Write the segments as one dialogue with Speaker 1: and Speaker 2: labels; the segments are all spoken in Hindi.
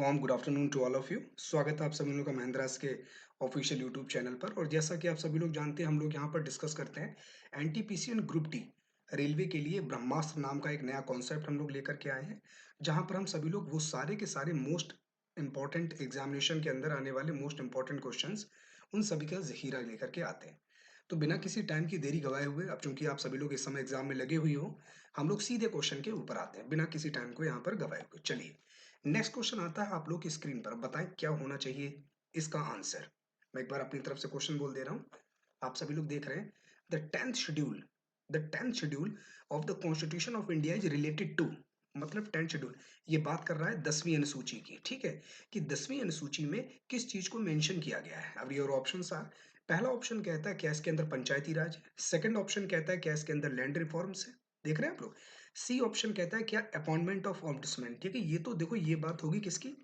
Speaker 1: Warm good afternoon to all of you. स्वागत है आप सभी लोगों का महिंद्रास के ऑफिशियल यूट्यूब चैनल पर। और जैसा कि आप सभी लोग जानते हैं, हम लोग यहाँ पर डिस्कस करते हैं NTPC and group D railway के लिए ब्रह्मास्त्र नाम का एक नया कॉन्सेप्ट हम लोग लेकर के आए हैं, जहाँ पर हम सभी लोग वो सारे के सारे मोस्ट इंपॉर्टेंट एग्जामिनेशन के अंदर आने वाले मोस्ट इंपॉर्टेंट क्वेश्चंस उन सभी का जखीरा लेकर के आते हैं। तो बिना किसी टाइम की देरी गवाए हुए, अब चूंकि आप सभी लोग इस समय एग्जाम में लगे हुए हो, हम लोग सीधे क्वेश्चन के ऊपर आते हैं बिना किसी टाइम को यहाँ पर गवाए हुए। चलिए, नेक्स्ट क्वेश्चन आता है आप लोग की स्क्रीन पर। बताएं क्या होना चाहिए इसका आंसर। मैं एक बार अपनी तरफ से क्वेश्चन बोल दे रहा हूं, आप सभी लोग देख रहे हैं। The tenth schedule of the constitution of India is related to, मतलब टेंथ शेड्यूल ये बात कर रहा है 10वीं अनुसूची की। ठीक है, कि 10वीं अनुसूची में किस चीज को मेंशन किया गया है। अब ये और ऑप्शंस आ, पहला ऑप्शन कहता है क्या इसके अंदर पंचायती राज है। सेकंड ऑप्शन कहता है क्या इसके अंदर लैंड रिफॉर्म्स है। देख रहे हैं आप लोग। सी ऑप्शन कहता है क्या अपॉइंटमेंट ऑफ ऑम्बुड्समैन। ठीक है, ये तो देखो ये बात होगी किसकी,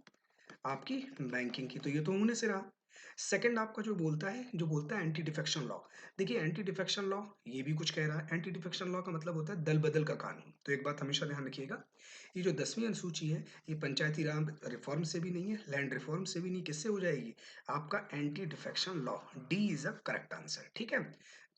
Speaker 1: आपकी बैंकिंग की, तो ये तो होने से रहा। सेकंड आपका जो बोलता है एंटी डिफेक्शन लॉ। देखिए एंटी डिफेक्शन लॉ ये भी कुछ कह रहा है। एंटी डिफेक्शन लॉ का मतलब होता है दल बदल का कानून। तो एक बात हमेशा ध्यान रखिएगा, ये जो 10वीं अनुसूची है, ये पंचायती राज रिफॉर्म से भी नहीं है, लैंड रिफॉर्म से भी नहीं, किससे हो जाएगी, आपका anti defection law. D is a correct answer. ठीक है,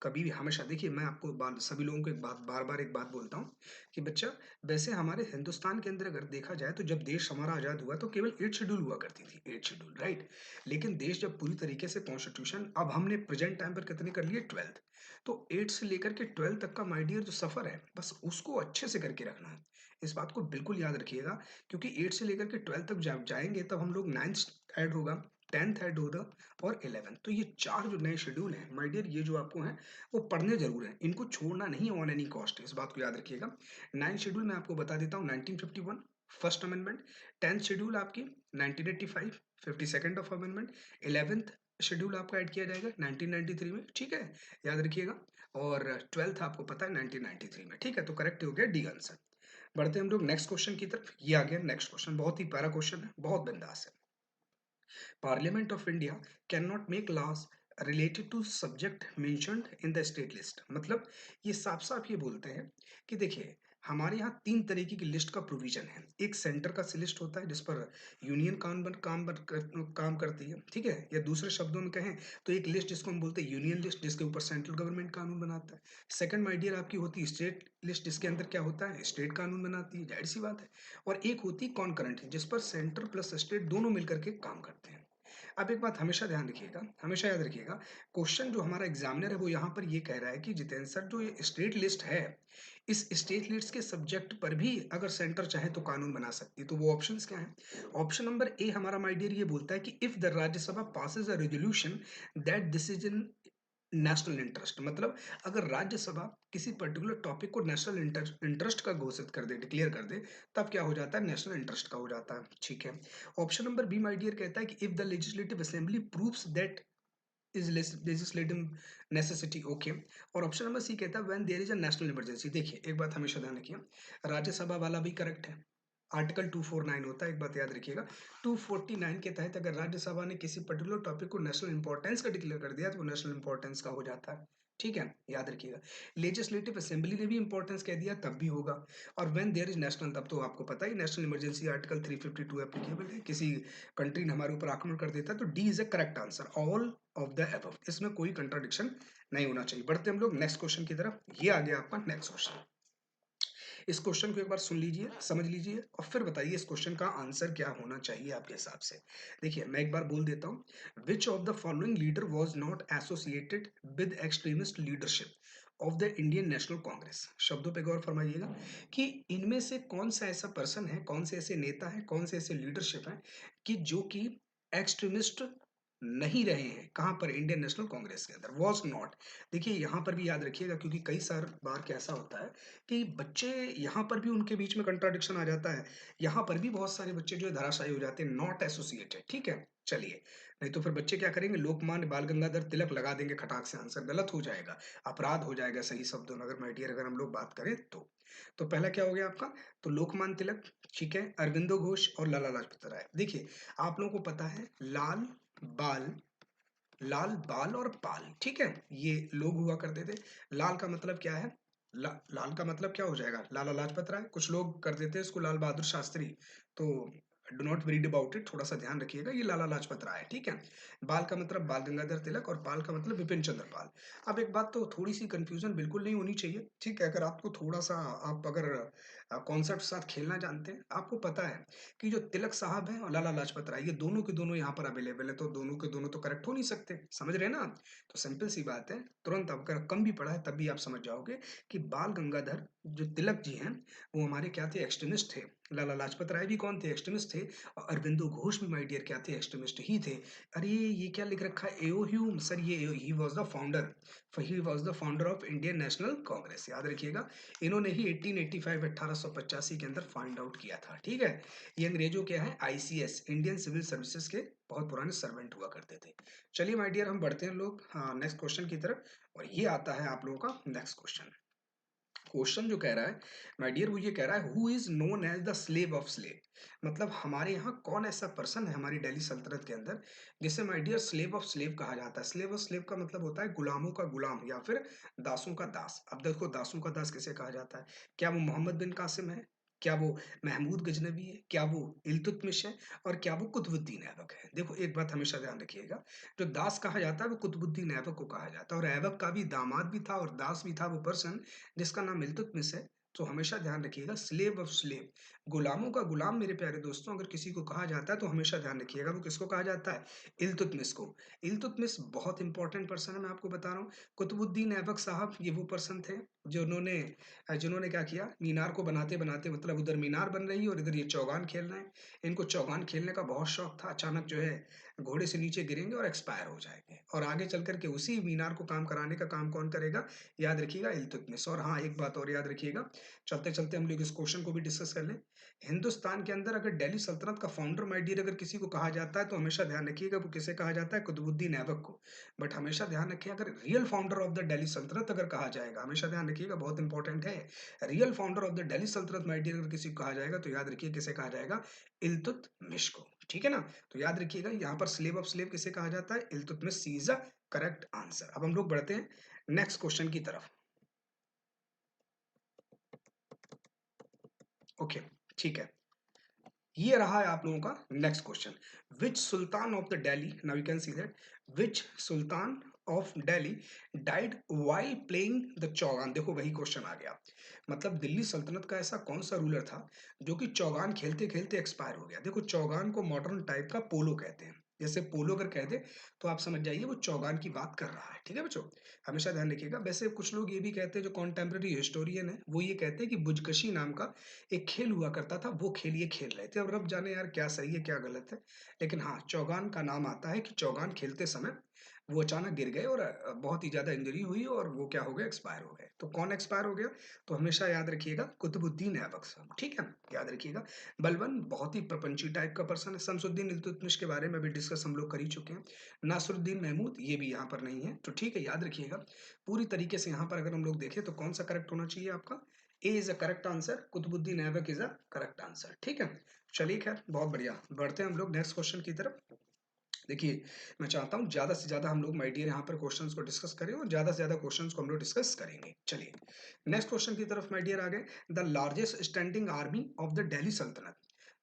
Speaker 1: कभी भी हमेशा देखिए, मैं आपको सभी लोगों को एक बात बार बार एक बात बोलता हूँ कि बच्चा, वैसे हमारे हिंदुस्तान के अंदर अगर देखा जाए तो जब देश हमारा आजाद हुआ तो केवल 8 शेड्यूल हुआ करती थी, 8 शेड्यूल, राइट। लेकिन देश जब पूरी तरीके से कॉन्स्टिट्यूशन, अब हमने प्रेजेंट टाइम पर कितने कर लिए, 12th। तो 8 से लेकर के 12 तक का माय डियर जो सफर है, बस उसको अच्छे से करके रखना है। इस बात को बिल्कुल याद रखिएगा, क्योंकि 8 से लेकर के 12 तक जब जाएंगे तब हम लोग 9th ऐड होगा, 10th ऐड होगा और 11th। तो ये चार जो नए शेड्यूल हैं माय डियर, ये जो आपको हैं वो पढ़ने जरूर हैं, इनको छोड़ना नहीं ऑन एनी कॉस्ट। इस बात को याद रखिएगा। 9 शेड्यूल मैं आपको बता देता हूँ, 1951 फर्स्ट अमेंडमेंट। 10th शेड्यूल आपकी 1985 52nd of amendment. 11th schedule आपका ऐड किया जाएगा 1993 में। ठीक है, याद रखिएगा। और 12th आपको पता है 1993 में। ठीक है, तो करेक्ट हो गया डी आंसर। बढ़ते हैं हम लोग नेक्स्ट क्वेश्चन की तरफ। ये आ गया नेक्स्ट क्वेश्चन, बहुत ही प्यारा क्वेश्चन है, बहुत बिंदास है। Parliament of India cannot make laws related to subject mentioned in the state list। मतलब ये साफ साफ ये बोलते हैं कि देखिए, हमारे यहाँ तीन तरीके की लिस्ट का प्रोविजन है। एक सेंटर का लिस्ट होता है जिस पर यूनियन काम करती है। ठीक है, या दूसरे शब्दों में कहें तो एक लिस्ट जिसको हम बोलते हैं यूनियन लिस्ट, जिसके ऊपर सेंट्रल गवर्नमेंट कानून बनाता है। सेकंड माय डियर आपकी होती है स्टेट लिस्ट, जिसके अंदर क्या होता है, स्टेट कानून बनाती है, जाहिर सी बात है। और एक होती है कॉन्करेंट, जिस पर सेंटर प्लस स्टेट दोनों मिलकर के काम करते हैं। अब एक बात हमेशा ध्यान रखिएगा, हमेशा याद रखिएगा, क्वेश्चन जो हमारा एग्जामिनर है वो यहाँ पर ये कह रहा है कि जितेंद्र सर, जो ये स्टेट लिस्ट है, इस स्टेट लिस्ट के सब्जेक्ट पर भी अगर सेंटर चाहे तो कानून बना सकती है। तो वो ऑप्शंस क्या है। ऑप्शन नंबर ए हमारा माय डियर ये बोलता है कि if the Rajya Sabha passes a resolution that this is in national interest. मतलब अगर राज्यसभा किसी पर्टिकुलर टॉपिक को नेशनल इंटरेस्ट का घोषित कर दे, डिक्लेयर कर दे, तब क्या हो जाता है, नेशनल इंटरेस्ट का हो जाता है। ठीक है। Option number B my dear कहता है कि if the legislative assembly proves that is legislative necessity. Okay. और ऑप्शन नंबर सी कहता है when there is a national emergency. देखिए एक बात हमेशा ध्यान रखिए, राज्यसभा वाला भी करेक्ट है, आर्टिकल 249 होता है, एक बात याद रखिएगा। 249 के तहत अगर राज्यसभा ने किसी पर्टिकुलर टॉपिक को नेशनल इंपॉर्टेंस का डिक्लेयर कर दिया तो वो नेशनल इंपॉर्टेंस का हो जाता है। ठीक है, याद रखिएगा। लेजिस्लेटिव असेंबली ने भी इंपॉर्टेंस कह दिया तब भी होगा। और व्हेन देयर इज नेशनल, तब तो आपको पता ही नेशनल इमरजेंसी आर्टिकल 352 एप्लीकेबल है। किसी कंट्री ने हमारे ऊपर आक्रमण कर देता है तो D is a correct answer, all of the above. इसमें कोई कंट्राडिक्शन नहीं होना चाहिए। बढ़ते हम लोग नेक्स्ट क्वेश्चन की तरफ। ये आ गया आपका नेक्स्ट क्वेश्चन। इस क्वेश्चन को एक बार सुन लीजिए, समझ लीजिए और फिर बताइए इस क्वेश्चन का आंसर क्या होना चाहिए आपके हिसाब से। देखिए मैं एक बार बोल देता हूं, which of the following leader was not associated with extremist leadership of the Indian national Congress. शब्दों पे गौर फरमाइएगा कि इनमें से कौन सा ऐसा पर्सन है, कौन से ऐसे नेता है, कौन से ऐसे लीडरशिप है कि जो कि एक्सट्रीमिस्ट नहीं रहे हैं। कहां पर, इंडियन नेशनल कांग्रेस के अंदर, वॉज नॉट। देखिए यहां पर भी याद रखिएगा, क्योंकि कई सार बार कैसा होता है कि बच्चे, यहाँ पर भी उनके बीच में कंट्राडिक्शन आ जाता है। यहाँ पर भी बहुत सारे बच्चे जो है धराशायी हो जाते हैं, नॉट एसोसिएटेड। ठीक है, चलिए, नहीं तो फिर बच्चे क्या करेंगे, लोकमान्य बाल गंगाधर तिलक लगा देंगे खटाक से, आंसर गलत हो जाएगा, अपराध हो जाएगा सही शब्दों में, अगर माय डियर अगर हम लोग बात करें तो पहला क्या हो गया आपका, तो लोकमान्य तिलक, ठीक है, अरविंदो घोष और लाला लाजपत राय। देखिए आप लोगों को पता है, बाल लाल बाल और पाल, ठीक है, ये लोग हुआ करते थे। लाल का मतलब क्या है, लाल का मतलब क्या हो जाएगा, लाला लाजपत राय। कुछ लोग कर देते हैं इसको लाल बहादुर शास्त्री। तो do not worried about it, थोड़ा सा ध्यान रखिएगा, ये लाला लाजपत राय है, ठीक है। बाल का मतलब बाल गंगाधर तिलक और पाल का मतलब विपिन चंद्र पाल। अब एक बात तो थोड़ी सी कंफ्यूजन बिल्कुल नहीं होनी चाहिए, ठीक है। अगर आपको थोड़ा सा, आप अगर कॉन्सेप्ट साथ खेलना जानते हैं, आपको पता है कि जो तिलक साहब हैं और लाला लाजपत राय, ये दोनों के दोनों यहाँ पर अवेलेबल है, तो दोनों के दोनों तो करेक्ट हो नहीं सकते, समझ रहे हैं ना। तो सिंपल सी बात है, तुरंत अगर कम भी पढ़ा है तब भी आप समझ जाओगे कि बाल गंगाधर जो तिलक जी हैं वो हमारे क्या थे, एक्सट्रीमिस्ट थे। लाला लाजपत राय भी कौन थे, एक्सट्रीमिस्ट थे। और अरविंदो घोष भी माय डियर क्या थे, एक्सट्रीमिस्ट ही थे। अरे ये क्या लिख रखा है, एओ ह्यूम सर, ये he was the founder, he was the founder of Indian national Congress, याद रखिएगा। इन्होंने ही 1885 1885 के अंदर फाइंड आउट किया था, ठीक है। ये अंग्रेजों क्या है, आईसीएस इंडियन सिविल सर्विसेज के बहुत पुराने सर्वेंट हुआ करते थे। चलिए माय डियर, हम बढ़ते हैं लोग हाँ नेक्स्ट क्वेश्चन की तरफ। और ये आता है आप लोगों का नेक्स्ट क्वेश्चन। क्वेश्चन जो कह रहा है माय डियर, वो ये कह रहा है who is known as the slave of slave. मतलब हमारे यहाँ कौन ऐसा पर्सन है हमारी दिल्ली सल्तनत के अंदर जिसे my dear slave of slave कहा जाता है। स्लेव ऑफ स्लेव का मतलब होता है गुलामों का गुलाम या फिर दासों का दास। अब देखो दासों का दास किसे कहा जाता है, क्या वो मोहम्मद बिन कासिम है, क्या वो महमूद गजनबी है, क्या वो इल्तुतमिश है, और क्या वो कुतुबुद्दीन ऐबक है। देखो एक बात हमेशा ध्यान रखिएगा, जो दास कहा जाता है वो कुतुबुद्दीन ऐबक को कहा जाता है, और ऐबक का भी दामाद भी था और दास भी था वो पर्सन जिसका नाम इल्तुतमिश है। तो हमेशा ध्यान रखिएगा स्लेव ऑफ स्लेव, गुलामों का गुलाम मेरे प्यारे दोस्तों, अगर किसी को कहा जाता है तो हमेशा ध्यान रखिएगा वो किसको कहा जाता है, इल्तुतमिश को। इल्तुतमिश बहुत इंपॉर्टेंट पर्सन है, मैं आपको बता रहा हूँ। कुतुबुद्दीन ऐबक साहब ये वो पर्सन थे जो उन्होंने जिन्होंने क्या किया, मीनार को बनाते बनाते, मतलब उधर मीनार बन रही है और इधर ये चौगान खेल रहे हैं। इनको चौगान खेलने का बहुत शौक था, अचानक जो है घोड़े से नीचे गिरेंगे और एक्सपायर हो जाएंगे, और आगे चल करके उसी मीनार को काम कराने का काम कौन करेगा, याद रखिएगा इल्तुतमिश। और हाँ एक बात और याद रखिएगा, चलते चलते हम लोग इस क्वेश्चन को भी डिस्कस कर लें। हिंदुस्तान के अंदर अगर दिल्ली सल्तनत का फाउंडर माय डियर अगर किसी को कहा जाता है तो हमेशा ध्यान रखिएगा वो किसे कहा जाता है, कुतुबुद्दीन ऐबक को। बट हमेशा ध्यान रखिए अगर real founder of the Delhi सल्तनत अगर कहा जाएगा, हमेशा ध्यान रखिएगा बहुत इंपॉर्टेंट है, real founder of the Delhi सल्तनत माय डियर अगर किसी को कहा जाएगा तो याद रखिए किसे कहा जाएगा, इल्तुतमिश को, ठीक है ना। तो याद रखिएगा यहाँ पर स्लेव ऑफ स्लेव किसे कहा जाता है, इल्तुतमिश, सी इज द करेक्ट आंसर। अब हम लोग बढ़ते हैं नेक्स्ट क्वेश्चन की तरफ। ओके ठीक है, ये रहा है आप लोगों का next question. Which Sultan of the Delhi, now you can see that, which Sultan of Delhi died while playing the Chaugan. देखो वही क्वेश्चन आ गया, मतलब दिल्ली सल्तनत का ऐसा कौन सा रूलर था जो कि चौगान खेलते खेलते एक्सपायर हो गया। देखो चौगान को मॉडर्न टाइप का पोलो कहते हैं, जैसे पोलो अगर कह दे तो आप समझ जाइए वो चौगान की बात कर रहा है, ठीक है बच्चों। हमेशा ध्यान रखिएगा। वैसे कुछ लोग ये भी कहते हैं, जो कॉन्टेम्प्रेरी हिस्टोरियन है वो ये कहते हैं कि बुजकशी नाम का एक खेल हुआ करता था, वो खेल ये खेल रहे थे। अब रब जाने यार क्या सही है क्या गलत है, लेकिन हाँ चौगान का नाम आता है कि चौगान खेलते समय वो अचानक गिर गए और बहुत ही ज्यादा इंजरी हुई और वो क्या हो गए, एक्सपायर हो गए। तो कौन एक्सपायर हो गया, तो हमेशा याद रखिएगा कुतुबुद्दीन ऐबक साहब, ठीक है, याद रखिएगा। बलबन बहुत ही प्रपंची टाइप का पर्सन है। शमसुद्दीन इल्तुतमिश के बारे में भी डिस्कस हम लोग कर ही चुके हैं। नासरुद्दीन महमूद ये भी यहाँ पर नहीं है, तो ठीक है याद रखिएगा। पूरी तरीके से यहाँ पर अगर हम लोग देखें तो कौन सा करेक्ट होना चाहिए आपका, A is a correct answer, Qutubuddin Aibak is a correct answer, ठीक है। चलिए खैर बहुत बढ़िया, बढ़ते हैं हम लोग नेक्स्ट क्वेश्चन की तरफ। देखिए मैं चाहता हूँ ज्यादा से ज्यादा हम लोग माय डियर यहाँ पर क्वेश्चंस को डिस्कस करें और ज्यादा से ज्यादा क्वेश्चंस को हम लोग डिस्कस करेंगे। चलिए नेक्स्ट क्वेश्चन की तरफ माय डियर आ गए। The largest standing army of the Delhi Sultanate,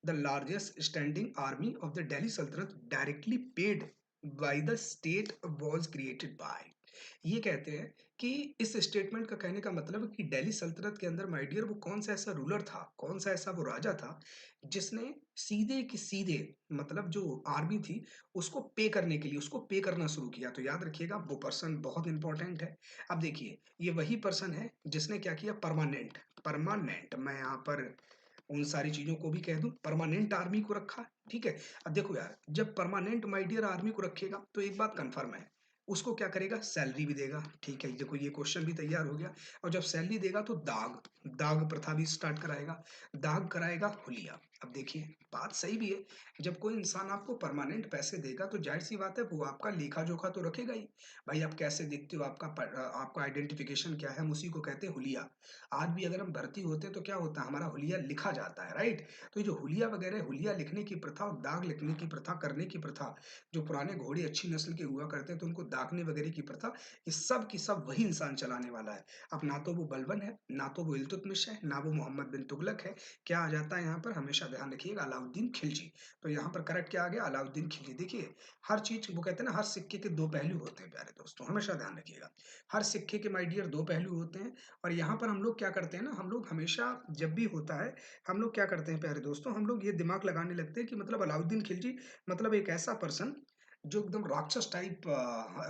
Speaker 1: the largest standing army of the Delhi Sultanate directly paid by the state was created by. ये कहते हैं कि इस स्टेटमेंट का कहने का मतलब है कि दिल्ली सल्तनत के अंदर माय डियर वो कौन सा ऐसा रूलर था, कौन सा ऐसा वो राजा था जिसने सीधे की सीधे, मतलब जो आर्मी थी उसको पे करने के लिए उसको पे करना शुरू किया। तो याद रखिएगा वो पर्सन बहुत इंपॉर्टेंट है। अब देखिए ये वही पर्सन है जिसने क्या किया, परमानेंट, परमानेंट मैं यहाँ पर उन सारी चीजों को भी कह दूं, परमानेंट आर्मी को रखा, ठीक है। अब देखो यार जब परमानेंट माय डियर आर्मी को रखेगा तो एक बात कंफर्म है, उसको क्या करेगा, सैलरी भी देगा, ठीक है। देखो ये क्वेश्चन भी तैयार हो गया। और जब सैलरी देगा तो दाग, दाग प्रथा भी स्टार्ट कराएगा, दाग कराएगा हुलिया। अब देखिए बात सही भी है, जब कोई इंसान आपको परमानेंट पैसे देगा तो जाहिर सी बात है वो आपका लेखा जोखा तो रखेगा ही। भाई आप कैसे देखते हो, आपका आइडेंटिफिकेशन क्या है, हम उसी को कहते हैं हुलिया। आज भी अगर हम भर्ती होते हैं तो क्या होता है, हमारा हुलिया लिखा जाता है, राइट। तो ये जो हुलिया वगैरह, हुलिया लिखने की प्रथा और दाग लिखने की प्रथा, करने की प्रथा, जो पुराने घोड़े अच्छी नस्ल के हुआ करते हैं तो उनको दागने वगैरह की प्रथा, ये सब की सब वही इंसान चलाने वाला है। अब ना तो वो बलबन है, ना तो वो इल्तुतमिश है, ना वो मोहम्मद बिन तुगलक है, क्या आ जाता है यहाँ पर, हमेशा ध्यान रखिएगा, अलाउद्दीन खिलजी। तो यहाँ पर करेक्ट क्या आ गया? अलाउद्दीन खिलजी। देखिए, हर चीज़ वो कहते हैं ना, हर सिक्के के 2 पहलू होते हैं प्यारे दोस्तों, हमेशा ध्यान रखिएगा। हर सिक्के के माय डियर 2 पहलू होते हैं और यहाँ पर हम लोग क्या करते हैं ना, हम लोग हमेशा जब भी होता है, हम लोग क्या करते हैं प्यारे दोस्तों, हम लोग ये दिमाग लगाने लगते हैं कि मतलब अलाउद्दीन खिलजी मतलब एक ऐसा पर्सन जो एकदम राक्षस टाइप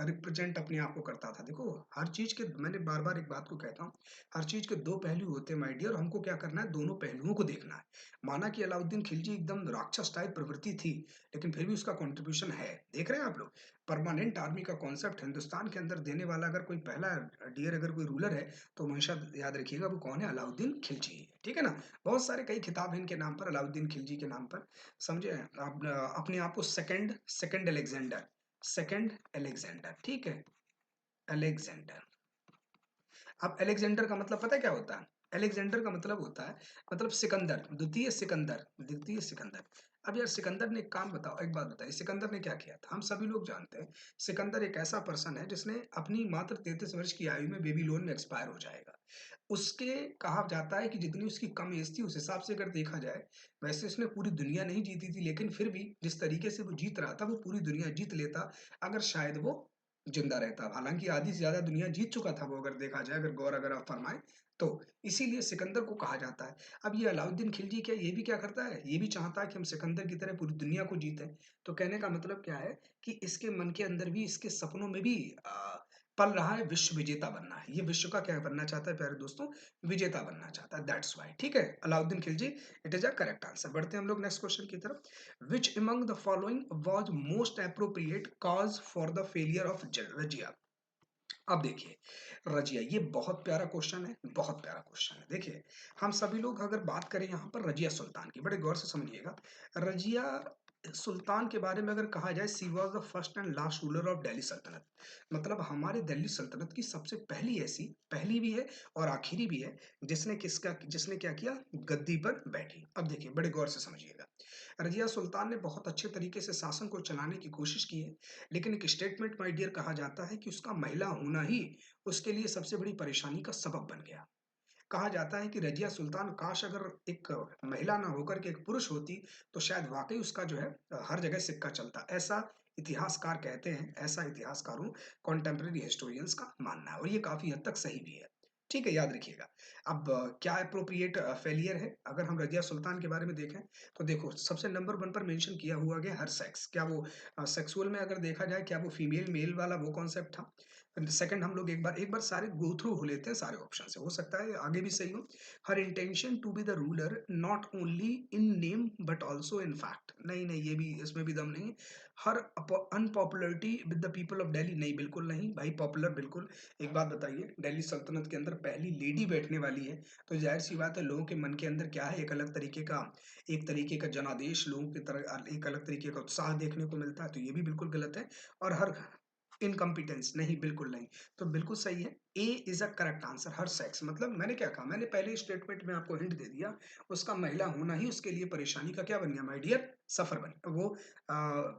Speaker 1: रिप्रेजेंट अपने आप को करता था। देखो, हर चीज़ के मैंने बार-बार एक बात को कहता हूँ, हर चीज़ के 2 पहलू होते हैं माय डियर, और हमको क्या करना है, दोनों पहलुओं को देखना है। माना कि अलाउद्दीन खिलजी एकदम राक्षस टाइप प्रवृत्ति थी, लेकिन फिर भी उसका कंट्रीब्यूशन है। देख रहे हैं आप लोग? परमानेंट आर्मी का कॉन्सेप्ट हिंदुस्तान के अंदर देने वाला अगर कोई पहला डियर अगर कोई रूलर है, तो हमेशा याद रखिएगा वो कौन है? अलाउद्दीन खिलजी है। ठीक है ना? बहुत सारे कई खिताब हैं इनके नाम पर, अलाउद्दीन खिलजी के नाम पर। समझे? आप अपने आप को second second Alexander, second Alexander, ठीक है? अलेक्जेंडर। अब अलेक्जेंडर का मतलब पता है क्या होता है? अलेक्जेंडर का मतलब होता है, मतलब सिकंदर, द्वितीय सिकंदर, द्वितीय सिकंदर। अब यार सिकंदर ने एक काम बताओ, एक बात बताइए, सिकंदर ने क्या किया था? हम सभी लोग जानते हैं, सिकंदर एक ऐसा पर्सन है जिसने अपनी मात्र 33 वर्ष की आयु में बेबीलोन में एक्सपायर हो जाएगा। उसके कहा जाता है कि जितनी उसकी कम एज थी उस हिसाब से अगर देखा जाए, वैसे उसने पूरी दुनिया नहीं जीती थी, लेकिन फिर भी जिस तरीके से वो जीत रहा था, वो पूरी दुनिया जीत लेता अगर शायद वो जिंदा रहता। हालाँकि आधी से ज़्यादा दुनिया जीत चुका था वो, अगर देखा जाए, अगर गौर अगर आप फरमाएँ तो। इसीलिए सिकंदर को कहा जाता है। अब ये अलाउद्दीन खिलजी क्या ये भी क्या करता है? ये भी चाहता है कि हम सिकंदर की तरह पूरी दुनिया को जीतें। तो कहने का मतलब क्या है कि इसके मन के अंदर भी, इसके सपनों में भी पल रहा है विश्व विजेता बनना है। ये विश्व का क्या बनना चाहता है प्यारे दोस्तों? विजेता बनना चाहता है, दैट्स व्हाई। ठीक है? Alauddin Khilji, it is a correct answer. बढ़ते हैं हम लोग नेक्स्ट क्वेश्चन की तरफ। Which among the following was most appropriate cause for the failure of Razia? अब देखिए, रजिया ये बहुत प्यारा क्वेश्चन है, बहुत प्यारा क्वेश्चन है। देखिए, हम सभी लोग अगर बात करें यहाँ पर रजिया सुल्तान की, बड़े गौर से समझिएगा। रजिया सुल्तान के बारे में अगर कहा जाए, she was the first and last ruler of Delhi सल्तनत। मतलब हमारे दिल्ली सल्तनत की सबसे पहली ऐसी, पहली भी है और आखिरी भी है, जिसने क्या किया? गद्दी पर बैठी। अब देखिए, बड़े गौर से समझिएगा। रजिया सुल्तान ने बहुत अच्छे तरीके से शासन को चलाने की कोशिश की है, लेकिन एक स्टेटमेंट माय डियर कहा जाता है कि उसका महिला होना ही उसके लिए सबसे बड़ी परेशानी का सबब बन गया। कहा जाता है कि रजिया सुल्तान काश अगर एक महिला ना होकर के एक पुरुष होती, तो शायद वाक़ई उसका जो है हर जगह सिक्का चलता। ऐसा इतिहासकार कहते हैं, ऐसा इतिहासकारों, कॉन्टेम्परेरी हिस्टोरियंस का मानना है और ये काफ़ी हद तक सही भी है। ठीक है, याद रखिएगा। अब क्या एप्रोप्रिएट फेलियर है? अगर हम रजिया सुल्तान के बारे में देखें, तो देखो सबसे नंबर 1 पर मेंशन किया हुआ गया हर सेक्स। क्या वो सेक्सुअल में अगर देखा जाए, क्या वो फीमेल मेल वाला वो कॉन्सेप्ट था? सेकंड हम लोग एक बार सारे गो थ्रू हो लेते हैं सारे ऑप्शन से, हो सकता है आगे भी सही हो। Her intention to be the ruler not only in name but also in fact. नहीं नहीं, ये भी, इसमें भी दम नहीं है। Her unpopularity with the people of Delhi, नहीं बिल्कुल नहीं भाई, पॉपुलर बिल्कुल। एक बात बताइए, दिल्ली सल्तनत के अंदर पहली लेडी बैठने वाली है, तो जाहिर सी बात है लोगों के मन के अंदर क्या है, एक तरीके का जनादेश, लोगों की तरह एक अलग तरीके का उत्साह देखने को मिलता है, तो ये भी बिल्कुल गलत है। और हर इनकॉम्पिटेंस, नहीं बिल्कुल नहीं। तो बिल्कुल सही है, A is a correct answer. Her sex, मतलब मैंने क्या कहा, मैंने पहले स्टेटमेंट में आपको हिंट दे दिया, उसका महिला होना ही उसके लिए परेशानी का क्या बन गया माय डियर? सफर बन वो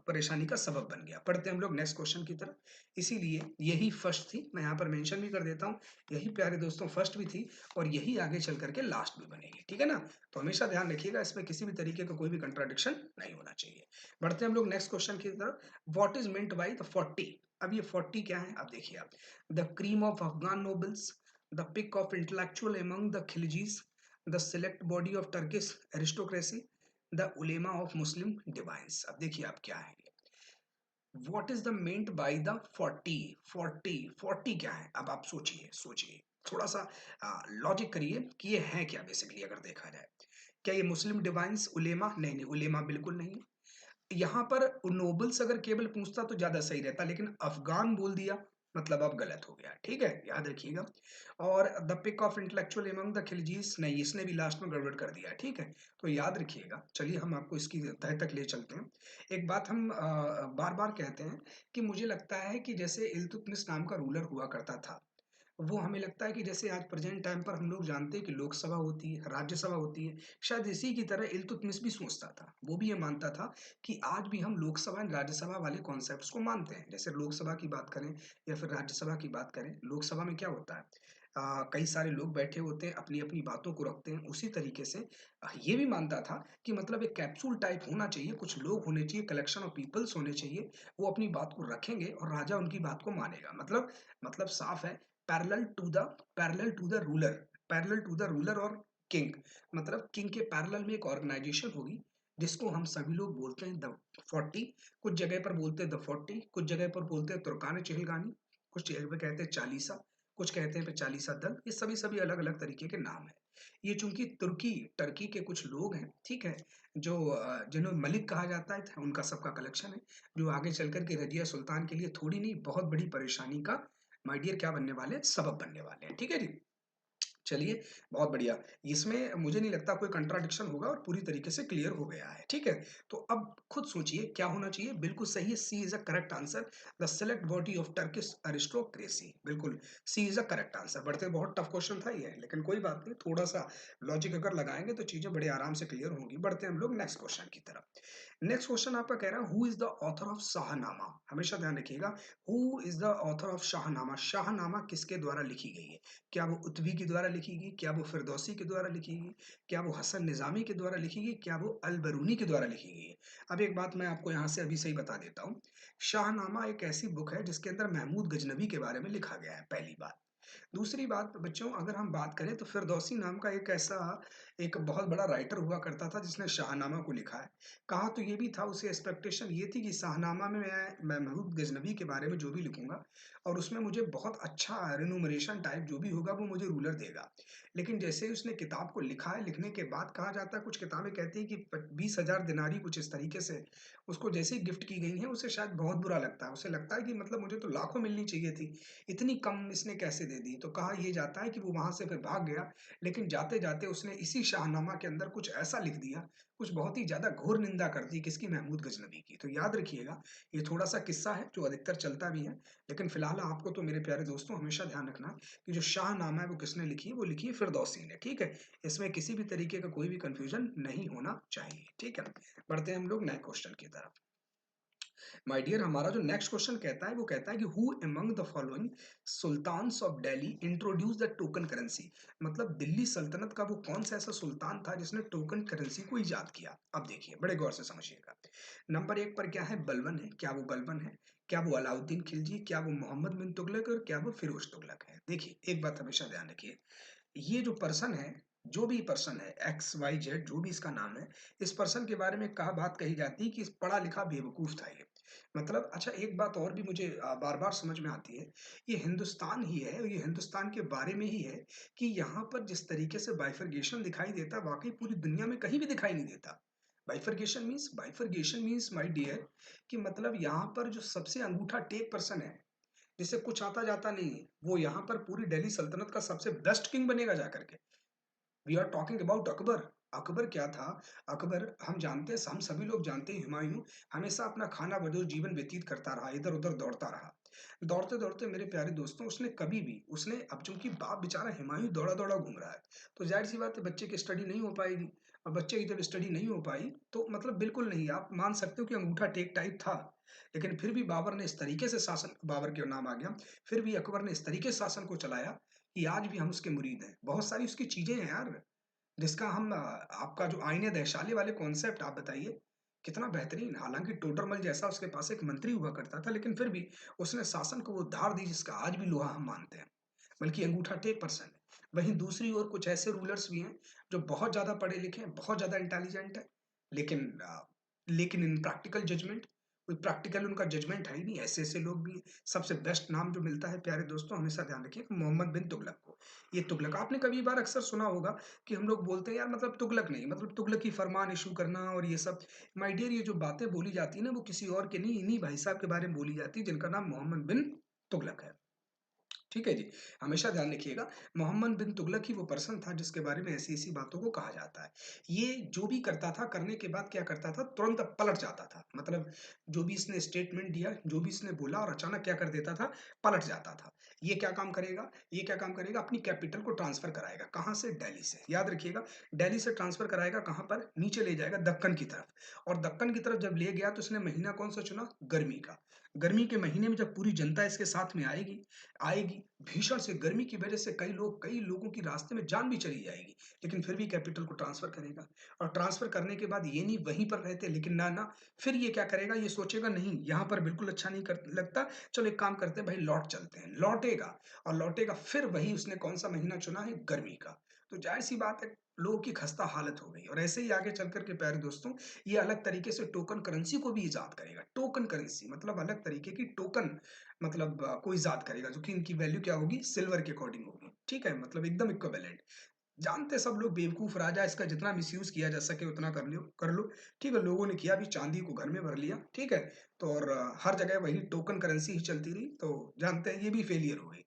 Speaker 1: परेशानी का सबब बन गया। पढ़ते हैं हम लोग नेक्स्ट क्वेश्चन की तरफ। इसीलिए यही फर्स्ट थी, मैं यहाँ पर मेंशन भी कर देता हूँ, यही प्यारे दोस्तों फर्स्ट भी थी और यही आगे चल करके लास्ट भी बनेगी। ठीक है ना? तो हमेशा ध्यान रखिएगा, इसमें किसी भी तरीके का कोई भी कंट्राडिक्शन नहीं होना चाहिए। बढ़ते हैं हम लोग नेक्स्ट क्वेश्चन की तरफ। What is meant by the 40? अब ये 40 क्या है? अब देखिए आप, the cream of Afghan nobles, the pick of intellectual among the Khiljis, the select body of Turkish aristocracy, the ulema of Muslim divines. अब देखिए आप क्या है, what is the meant by the 40? 40 क्या है? अब आप सोचिए, सोचिए थोड़ा सा, लॉजिक करिए कि ये है क्या बेसिकली अगर देखा जाए। क्या ये मुस्लिम डिवाइन्स, उलेमा? नहीं नहीं, उलेमा बिल्कुल नहीं है। यहाँ पर नोबल्स अगर केवल पूछता तो ज्यादा सही रहता, लेकिन अफगान बोल दिया, मतलब अब गलत हो गया। ठीक है, याद रखिएगा। और the pick of intellectual among the Khiljis, नहीं, इसने भी लास्ट में गड़बड़ कर दिया। ठीक है, तो याद रखिएगा। चलिए हम आपको इसकी तह तक ले चलते हैं। एक बात हम बार बार कहते हैं कि मुझे लगता है कि जैसे इल्तुतमिश नाम का रूलर हुआ करता था, वो हमें लगता है कि जैसे आज प्रेज़ेंट टाइम पर हम लोग जानते हैं कि लोकसभा होती है, राज्यसभा होती है, शायद इसी की तरह इल्तुतमिश भी सोचता था। वो भी ये मानता था कि आज भी हम लोकसभा एंड राज्यसभा वाले कॉन्सेप्ट्स को मानते हैं। जैसे लोकसभा की बात करें या फिर राज्यसभा की बात करें, लोकसभा में क्या होता है? कई सारे लोग बैठे होते हैं, अपनी-अपनी बातों को रखते हैं। उसी तरीके से ये भी मानता था कि मतलब एक कैप्सूल टाइप होना चाहिए, कुछ लोग होने चाहिए, कलेक्शन ऑफ पीपल्स होने चाहिए, वो अपनी बात को रखेंगे और राजा उनकी बात को मानेगा। मतलब साफ है, parallel to the parallel to the ruler parallel to the ruler और किंग, मतलब किंग के पैरेलल में एक ऑर्गेनाइजेशन होगी जिसको हम सभी लोग बोलते हैं द 40। कुछ जगह पर बोलते हैं द 40, कुछ जगह पर बोलते हैं तुर्कान चिहलगानी, कुछ जगह पर कहते हैं चालीसा, कुछ कहते हैं चालीसा दल। ये सभी सभी अलग अलग तरीके के नाम है। ये चूंकि तुर्की टर्की के कुछ लोग हैं, ठीक है, जो जिन्हें मलिक कहा जाता है, उनका सबका कलेक्शन है, जो आगे चलकर के रजिया सुल्तान के लिए थोड़ी नहीं बहुत बड़ी परेशानी का माय डियर क्या बनने वाले हैं, सबब बनने वाले हैं। ठीक है जी। चलिए, बहुत बढ़िया। इसमें मुझे नहीं लगता कोई कंट्राडिक्शन होगा और पूरी तरीके से क्लियर हो गया है, ठीक है? तो अब खुद सोचिए क्या होना चाहिए? बिल्कुल सही है, C is a correct answer. The select body of Turkish aristocracy, बिल्कुल C is a correct answer. बढ़ते बहुत टफ क्वेश्चन था ये, लेकिन कोई बात नहीं, थोड़ा-सा लॉजिक अगर लगाएँगे तो चीज़ें बड़े आराम से क्लियर होंगी। बढ़ते हैं हम लोग नेक्स्ट क्वेश्चन की तरफ। नेक्स्ट क्वेश्चन आपका कह रहा है who is the author of Shahnameh? हमेशा ध्यान रखिएगा, who is the author of Shahnameh? Shahnameh किसके द्वारा लिखी गई है? क्या वो उत्वी के द्वारा लिखी गई? क्या वो फिरदौसी के द्वारा लिखी गई? क्या वो हसन निज़ामी के द्वारा लिखी गई? क्या वो अल-बरूनी के द्वारा लिखी गई है? अब एक बात मैं आपको यहाँ से अभी से ही बता देता हूँ। शाहनामा एक ऐसी बुक है जिसके अंदर महमूद गजनवी के बारे में लिखा गया है, पहली बात। दूसरी बात बच्चों, अगर हम बात करें तो फिरदौसी नाम का एक बहुत बड़ा राइटर हुआ करता था जिसने शाहनामा को लिखा है। कहा तो ये भी था, उसे एक्सपेक्टेशन ये थी कि शाहनामा में मैं महमूद गजनवी के बारे में जो भी लिखूँगा और उसमें मुझे बहुत अच्छा रिन्यूमरेशन टाइप जो भी होगा वो मुझे रूलर देगा। लेकिन जैसे ही उसने किताब को लिखा है, लिखने के बाद कहा जाता है, कुछ किताबें कहती हैं कि प 20,000 दिनारी कुछ इस तरीके से उसको जैसे ही गिफ्ट की गई हैं, उसे शायद बहुत बुरा लगता है। उसे लगता है कि मतलब मुझे तो लाखों मिलनी चाहिए थी, इतनी कम इसने कैसे दे दी? तो कहा ये जाता है कि वो वहाँ से फिर भाग गया, लेकिन जाते-जाते उसने इसी शाहनामा के अंदर कुछ ऐसा लिख दिया, कुछ बहुत ही ज़्यादा घोर निंदा कर दी किसकी? महमूद गज़नवी की। तो याद रखिएगा, ये थोड़ा-सा किस्सा है जो अधिकतर चलता भी है, लेकिन फिलहाल आपको तो मेरे प्यारे दोस्तों हमेशा ध्यान रखना कि जो शाहनामा है वो किसने लिखी है? वो लिखी है फिरदौसी ने, ठीक है? इसमें किसी भी तरीके का कोई भी कन्फ्यूज़न नहीं होना चाहिए, ठीक है? बढ़ते हैं हम लोग नए क्वेश्चन की तरफ। माय डियर, हमारा जो नेक्स्ट क्वेश्चन कहता है वो कहता है कि who among the following sultans of Delhi introduce the token currency? मतलब दिल्ली सल्तनत का वो कौन सा ऐसा सुल्तान था जिसने टोकन करेंसी को इजाद किया? अब देखिए बड़े गौर से समझिएगा। नंबर एक पर क्या है? बलबन है। क्या वो बलबन है? क्या वो अलाउद्दीन खिलजी? क्या वो मोहम्मद बिन तुगलक और क्या वो फिरोज तुगलक है? देखिए एक बात हमेशा ध्यान रखिए, ये जो पर्सन है, जो भी पर्सन है, एक्स वाई जेड जो भी इसका नाम है, इस पर्सन के बारे में बात कही जाती है कि पढ़ा लिखा बेवकूफ था ये। मतलब अच्छा, एक बात और भी मुझे बार बार समझ में आती है, ये हिंदुस्तान ही है, ये हिंदुस्तान के बारे में ही है कि यहाँ पर जिस तरीके से बाइफरगेशन दिखाई देता, वाकई पूरी दुनिया में कहीं भी दिखाई नहीं देता। बाइफरगेशन मीन्स माय डियर, कि मतलब यहाँ पर जो सबसे अंगूठा टेक पर्सन है, जिससे कुछ आता जाता नहीं है, वो यहाँ पर पूरी दिल्ली सल्तनत का सबसे बेस्ट किंग बनेगा जाकर के। We are talking about Akbar. Akbar क्या था? अकबर, हम जानते हैं, हम सभी लोग जानते हैं, हुमायूं हमेशा अपना खाना बदोश जीवन व्यतीत करता रहा, इधर उधर दौड़ता रहा। दौड़ते दौड़ते मेरे प्यारे दोस्तों, उसने कभी भी उसने अब चूंकि बाप बेचारा हुमायूं दौड़ा दौड़ा घूम रहा है, तो जाहिर सी बात है बच्चे की स्टडी नहीं हो पाएगी। और बच्चे की जब स्टडी नहीं हो पाई तो मतलब बिल्कुल नहीं, आप मान सकते हो कि अंगूठा टेक टाइप था। लेकिन फिर भी बाबर ने इस तरीके से शासन, बाबर के नाम आ गया, फिर भी अकबर ने इस तरीके से शासन को चलाया कि आज भी हम उसके मुरीद हैं। बहुत सारी उसकी चीजें हैं यार, जिसका हम आपका जो आईने दहशाले वाले कॉन्सेप्ट आप बताइए, कितना बेहतरीन। हालाँकि टोडरमल जैसा उसके पास एक मंत्री हुआ करता था, लेकिन फिर भी उसने शासन को वो धार दी जिसका आज भी लोहा हम मानते हैं, बल्कि अंगूठा टेक पर्सन है। वहीं दूसरी ओर कुछ ऐसे रूलर्स भी हैं, जो बहुत ज़्यादा पढ़े लिखे हैं, बहुत ज़्यादा इंटेलिजेंट हैं, लेकिन लेकिन इन प्रैक्टिकल जजमेंट, कोई प्रैक्टिकल उनका जजमेंट है ही नहीं, ऐसे-ऐसे लोग भी हैं। सबसे बेस्ट नाम जो मिलता है प्यारे दोस्तों, हमेशा ध्यान रखिए, मोहम्मद बिन तुगलक को। ये तुगलक आपने कभी बार अक्सर सुना होगा कि हम लोग बोलते हैं यार, मतलब तुगलक नहीं, मतलब तुगलक की फरमान इश्यू करना और ये सब। माय डियर, ये जो बातें बोली जाती है ना, वो किसी और के नहीं, इन्हीं भाई साहब के बारे में बोली जाती है जिनका नाम मोहम्मद बिन तुगलक है। ठीक है जी। हमेशा ध्यान रखिएगा, मोहम्मद बिन तुगलक ही वो पर्सन था जिसके बारे में ऐसी-ऐसी बातों को कहा जाता है। ये जो भी करता था, करने के बाद क्या करता था, तुरंत पलट जाता था। मतलब जो भी इसने स्टेटमेंट दिया, जो भी इसने बोला और अचानक क्या कर देता था, पलट जाता था। ये क्या काम करेगा, ये क्या काम करेगा, अपनी कैपिटल को ट्रांसफ़र कराएगा। कहाँ से? दिल्ली से। याद रखिएगा, दिल्ली से ट्रांसफ़र कराएगा कहाँ पर? नीचे ले जाएगा दक्कन की तरफ और दक्कन की तरफ जब ले गया तो इसने महीना कौन-सा चुना? गर्मी का। गर्मी के महीने में जब पूरी जनता इसके साथ में आएगी आएगी, भीषण से गर्मी की वजह से कई लोगों की रास्ते में जान भी चली जाएगी, लेकिन फिर भी कैपिटल को ट्रांसफ़र करेगा और ट्रांसफ़र करने के बाद ये नहीं वहीं पर रहते लेकिन ना, फिर ये क्या करेगा, ये सोचेगा नहीं यहाँ पर बिल्कुल अच्छा नहीं कर लगता, चलो एक काम करते हैं भाई लौट चलते हैं, लौटेगा और लौटेगा फिर वही उसने कौन-सा महीना चुना है, गर्मी का। तो ज़ाहिर-सी बात है लोगों की खस्ता हालत हो गई और ऐसे ही आगे चल कर के प्यारे दोस्तों, ये अलग तरीके से टोकन करेंसी को भी इज़ाद करेगा। टोकन करेंसी मतलब अलग तरीके की टोकन मतलब को इज़ाद करेगा, जो कि इनकी वैल्यू क्या होगी? सिल्वर के अकॉर्डिंग होगी, ठीक है? मतलब एकदम इक्विवेलेंट। जानते हैं सब लोग बेवकूफ़ राजा, इसका जितना मिसयूज़ किया जा सके उतना कर लो, ठीक है? लोगों ने किया भी, चाँदी को घर में भर लिया, ठीक है? तो और हर जगह वही टोकन करेंसी ही चलती रही, तो जानते हैं ये भी फेलियर हो गई।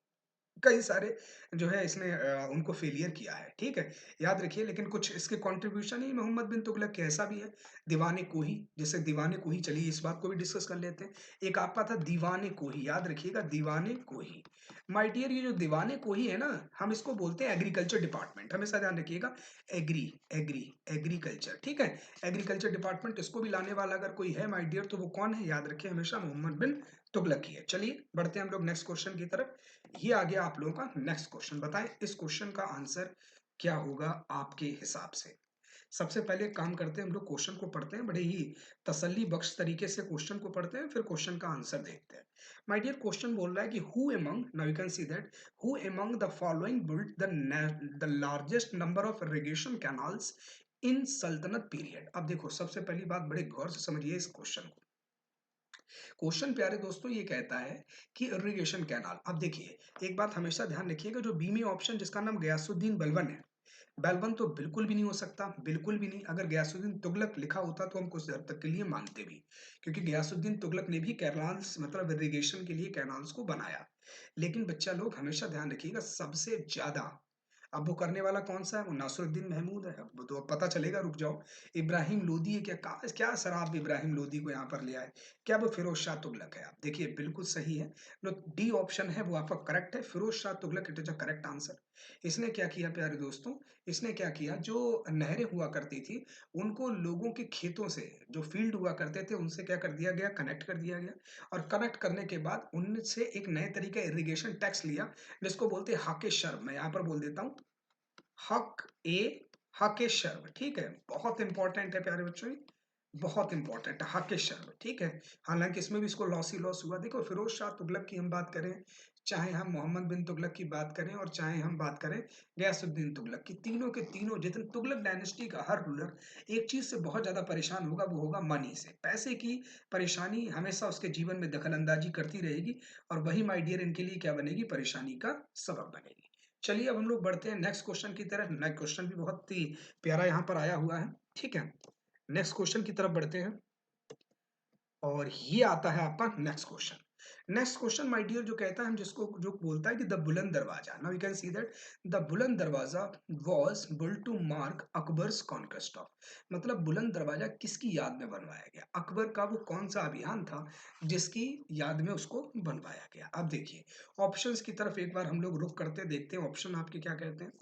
Speaker 1: कई सारे जो है इसने उनको फेलियर किया है, ठीक है? याद रखिए लेकिन कुछ इसके कंट्रीब्यूशन ही मोहम्मद बिन तुगलक के ऐसा भी है, दीवाने कोही, जैसे दीवाने कोही चलिए इस बात को भी डिस्कस कर लेते हैं। एक आपका था दीवाने कोही, याद रखिएगा दीवाने कोही। माय डियर ये जो दीवाने कोही है ना, हम इसको बोलते हैं एग्रीकल्चर डिपार्टमेंट, हमेशा ध्यान रखिएगा एग्रीकल्चर, ठीक है? एग्रीकल्चर डिपार्टमेंट इसको भी लाने वाला अगर कोई है माय डियर तो वो कौन है? याद रखिए हमेशा मोहम्मद बिन तुगलक ही है। चलिए बढ़ते हैं हम लोग नेक्स्ट क्वेश्चन की तरफ। ये आ गया आप लोगों का नेक्स्ट क्वेश्चन। बताएं इस क्वेश्चन का आंसर क्या होगा आपके हिसाब से? सबसे पहले एक काम करते हैं, हम लोग क्वेश्चन को पढ़ते हैं, बड़े ही तसल्ली बख्श तरीके से क्वेश्चन को पढ़ते हैं, फिर क्वेश्चन का आंसर देखते हैं। माय डियर क्वेश्चन बोल रहा है कि who among, now you can see that, who among the following built the largest number of irrigation canals in Sultanate period. अब देखो सबसे पहली बात बड़े गौर से समझिए इस क्वेश्चन को। क्वेश्चन प्यारे दोस्तों ये कहता है कि इरिगेशन कैनाल, अब देखिए एक बात हमेशा ध्यान रखिएगा, जो बी में ऑप्शन जिसका नाम गयासुद्दीन बलबन है, बलबन तो बिल्कुल भी नहीं हो सकता, बिल्कुल भी नहीं। अगर गयासुद्दीन तुगलक लिखा होता तो हम कुछ हद तक के लिए मानते भी, क्योंकि गयासुद्दीन तुगलक ने भी कैनाल्स मतलब इरिगेशन के लिए कैनाल्स को बनाया। लेकिन बच्चा लोग हमेशा ध्यान रखिएगा सबसे ज्यादा अब वो करने वाला कौन-सा है? वो नासिरुद्दीन महमूद है। अब तो अब पता चलेगा, रुक जाओ। इब्राहिम लोदी है क्या? क्या सर आप इब्राहिम लोदी को यहाँ पर ले आए? क्या वो फिरोज़ शाह तुगलक है? आप देखिए बिल्कुल सही है। जो डी ऑप्शन है वो आपका करेक्ट है। Firoz Shah Tughlaq it is a correct answer. इसने क्या किया प्यारे दोस्तों? इसने क्या किया, जो नहरें हुआ करती थी, उनको लोगों के खेतों से, जो फील्ड हुआ करते थे, उनसे क्या कर दिया गया? कनेक्ट कर दिया गया और कनेक्ट करने के बाद उनसे एक नए तरीके का इरिगेशन टैक्स लिया, जिसको बोलते हैं हक़ शर्ब। मैं यहाँ पर बोल देता हूँ हक ए हक ए शर्ब, ठीक है? बहुत इंपॉर्टेंट है प्यारे बच्चों ये, बहुत इंपॉर्टेंट है हक ए शर्ब, ठीक है? हालाँकि इसमें भी इसको लॉस ही लॉस हुआ। देखो फिरोज़ शाह तुगलक की हम बात करें, चाहे हम मोहम्मद बिन तुगलक की बात करें और चाहे हम बात करें गयासुद्दीन तुगलक की, तीनों के तीनों जितने तुगलक डायनेस्टी का हर रूलर एक चीज़ से बहुत ज़्यादा परेशान होगा, वो होगा मनी से। पैसे की परेशानी हमेशा उसके जीवन में दखल-अंदाज़ी करती रहेगी और वही माय डियर इनके लिए क्या बनेगी? परेशानी का सबब बनेगी। चलिए अब हम लोग बढ़ते हैं नेक्स्ट क्वेश्चन की तरफ। नेक्स्ट क्वेश्चन भी बहुत ही प्यारा यहाँ पर आया हुआ है, ठीक है? नेक्स्ट क्वेश्चन की तरफ बढ़ते हैं और ये आता है आपका next question. Next question my dear जो कहता है, हम जिसको जो बोलता है कि the Buland Darwaza, now you can see that the Buland Darwaza was built to mark Akbar's conquest of, मतलब बुलंद दरवाजा किसकी याद में बनवाया गया? अकबर का वो कौन सा अभियान था जिसकी याद में उसको बनवाया गया? अब देखिए ऑप्शंस की तरफ एक बार हम लोग रुक करते देखते हैं ऑप्शन आपके क्या कहते हैं।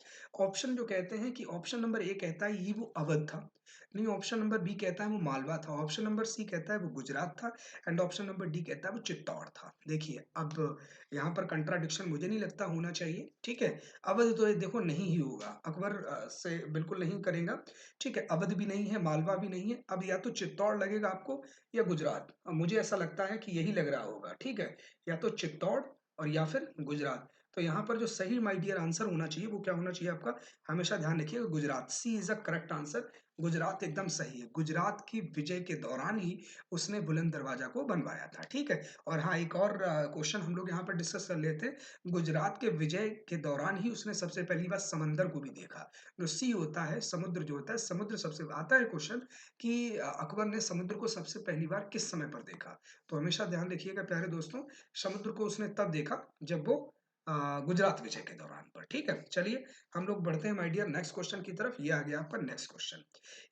Speaker 1: ऑप्शन जो कहते हैं कि ऑप्शन नंबर ए कहता है ये वो अवध था, नहीं ऑप्शन नंबर बी कहता है वो मालवा था, ऑप्शन नंबर सी कहता है वो गुजरात था एंड ऑप्शन नंबर डी कहता है वो चित्तौड़ था। देखिए अब यहाँ पर कंट्राडिक्शन मुझे नहीं लगता होना चाहिए, ठीक है? अवध तो ये देखो नहीं ही होगा, अकबर से बिल्कुल नहीं करेगा, ठीक है? अवध भी नहीं है, मालवा भी नहीं है, अब या तो चित्तौड़ लगेगा आपको या गुजरात। अब मुझे ऐसा लगता है कि यही लग रहा होगा, ठीक है? या तो चित्तौड़ और या फिर गुजरात। तो यहाँ पर जो सही माय डियर आंसर होना चाहिए वो क्या होना चाहिए आपका? हमेशा ध्यान रखिएगा Gujarat, C is a correct answer. Gujarat एकदम सही है। गुजरात की विजय के दौरान ही उसने बुलंद दरवाजा को बनवाया था, ठीक है? और हाँ, एक और क्वेश्चन हम लोग यहाँ पर डिस्कस कर लेते हैं। गुजरात के विजय के दौरान ही उसने सबसे पहली बार समंदर को भी देखा। जो सी होता है, समुद्र जो होता है, समुद्र सबसे आता है क्वेश्चन कि अकबर ने समुद्र को सबसे पहली बार किस समय पर देखा? तो हमेशा ध्यान रखिएगा प्यारे दोस्तों, समुद्र को उसने तब देखा जब वो गुजरात विजय के दौरान पर। ठीक है, चलिए हम लोग बढ़ते हैं माय डियर नेक्स्ट क्वेश्चन की तरफ। ये आ गया आपका नेक्स्ट क्वेश्चन।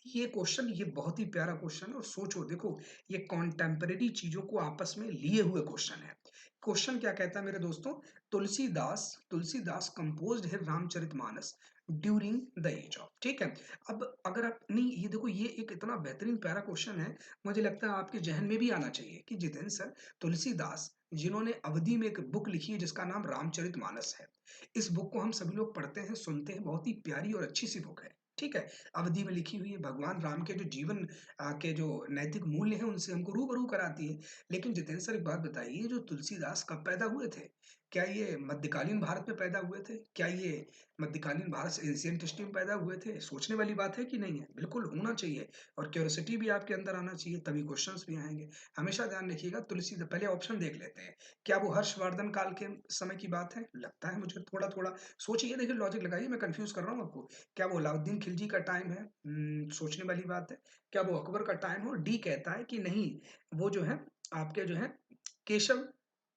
Speaker 1: ये क्वेश्चन ये बहुत ही प्यारा क्वेश्चन है और सोचो देखो ये कॉन्टेम्परेरी चीजों को आपस में लिए हुए क्वेश्चन है। क्वेश्चन क्या कहता है मेरे दोस्तों, तुलसीदास कंपोज्ड है Ramcharitmanas during the age of. ठीक है, अब अगर आप नहीं, ये देखो ये एक इतना बेहतरीन प्यारा क्वेश्चन है, मुझे लगता है आपके जहन में भी आना चाहिए कि जितेंद्र सर, तुलसीदास जिन्होंने अवधि में एक बुक लिखी है जिसका नाम रामचरितमानस है, इस बुक को हम सभी लोग पढ़ते हैं, सुनते हैं, बहुत ही प्यारी और अच्छी सी बुक है। ठीक है, अवधि में लिखी हुई है, भगवान राम के जो जीवन के जो नैतिक मूल्य हैं उनसे हमको रूबरू कराती है। लेकिन जितेंद्र सर एक बात बताइए, जो तुलसीदास कब पैदा हुए थे? क्या ये मध्यकालीन भारत में पैदा हुए थे? क्या ये मध्यकालीन भारत से एंशिएंट हिस्ट्री में पैदा हुए थे? सोचने वाली बात है कि नहीं है? बिल्कुल होना चाहिए और क्यूरियोसिटी भी आपके अंदर आना चाहिए, तभी क्वेश्चंस भी आएँगे। हमेशा ध्यान रखिएगा, तुलसी पहले ऑप्शन देख लेते हैं। क्या वो हर्षवर्धन काल के समय की बात है? लगता है मुझे थोड़ा-थोड़ा। सोचिए, देखिए लॉजिक लगाइए, मैं कन्फ्यूज़ कर रहा हूँ आपको। क्या वो अलाउद्दीन खिलजी का टाइम है? सोचने वाली बात है। क्या वो अकबर का टाइम हो? डी कहता है कि नहीं, वो जो है आपके जो है केशव,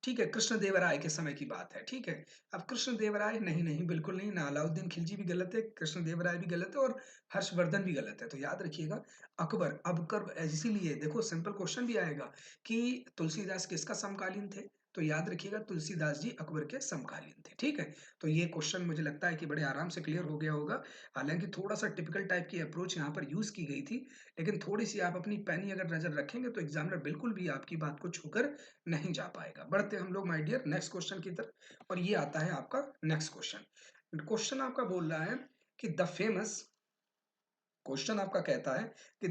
Speaker 1: ठीक है, कृष्णदेवराय के समय की बात है। ठीक है, अब कृष्णदेवराय नहीं, बिल्कुल नहीं, ना अलाउद्दीन खिलजी भी गलत है, कृष्णदेवराय भी गलत है और हर्षवर्धन भी गलत है। तो याद रखिएगा अकबर, अबकर, इसीलिए देखो सिंपल क्वेश्चन भी आएगा कि तुलसीदास किसका समकालीन थे? तो याद रखिएगा तुलसीदास जी अकबर के समकालीन थे। ठीक है, तो ये क्वेश्चन मुझे लगता है कि बड़े आराम से क्लियर हो गया होगा। हालाँकि थोड़ा-सा टिपिकल टाइप की अप्रोच यहाँ पर यूज़ की गई थी, लेकिन थोड़ी-सी आप अपनी पैनी अगर नज़र रखेंगे तो एग्ज़ामिनर बिल्कुल भी आपकी बात को छूकर नहीं जा पाएगा। बढ़ते हैं हम लोग माय डियर नेक्स्ट क्वेश्चन की तरफ और ये आता है आपका नेक्स्ट क्वेश्चन। क्वेश्चन आपका बोल रहा है कि क्वेश्चन आपका कहता है कि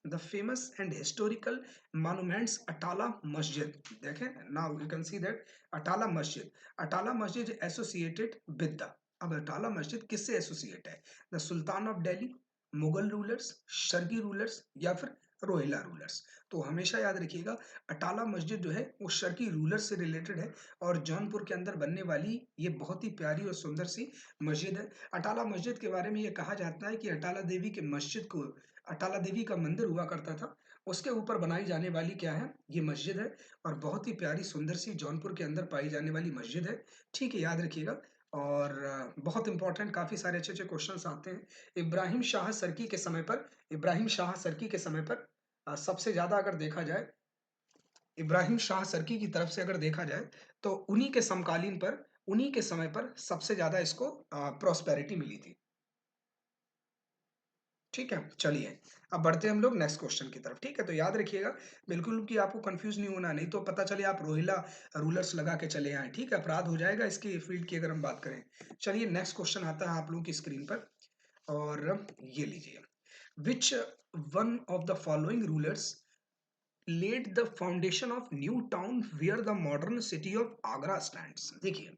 Speaker 1: the famous and historical monuments Atala मस्जिद। देखें, now you can see that Atala मस्जिद एसोसिएटेड विद द, अब अटाला मस्जिद किससे एसोसिएट है? The sultan of Delhi, Mughal rulers, Sharki rulers या फिर रोहिला रूलर्स। तो हमेशा याद रखिएगा अटाला मस्जिद जो है वो शर्की रूलर्स से रिलेटेड है और जौनपुर के अंदर बनने वाली ये बहुत ही प्यारी और सुंदर सी मस्जिद है। अटाला मस्जिद के बारे में ये कहा जाता है कि अटाला देवी का मंदिर हुआ करता था, उसके ऊपर बनाई जाने वाली क्या है? ये मस्जिद है और बहुत ही प्यारी सुंदर सी जौनपुर के अंदर पाई जाने वाली मस्जिद है। ठीक है, याद रखिएगा और बहुत इंपॉर्टेंट काफ़ी सारे अच्छे-अच्छे क्वेश्चन्स आते हैं। इब्राहिम शाह सरकी के समय पर सबसे ज़्यादा अगर देखा जाए, इब्राहिम शाह सरकी की तरफ से अगर देखा जाए, तो उन्हीं के समय पर सबसे ज़्यादा इसको प्रॉस्पेरिटी मिली थी। ठीक है, चलिए अब बढ़ते हैं हम लोग नेक्स्ट क्वेश्चन की तरफ। ठीक है, तो याद रखिएगा बिल्कुल कि आपको कंफ्यूज नहीं होना, नहीं तो पता चले आप रोहिला रूलर्स लगा के चले आए। ठीक है, अपराध हो जाएगा इसकी फील्ड की अगर हम बात करें। चलिए नेक्स्ट क्वेश्चन आता है आप लोगों की स्क्रीन पर और ये लीजिए, which one of the following rulers laid the foundation of new town where the modern city of Agra stands? देखिए,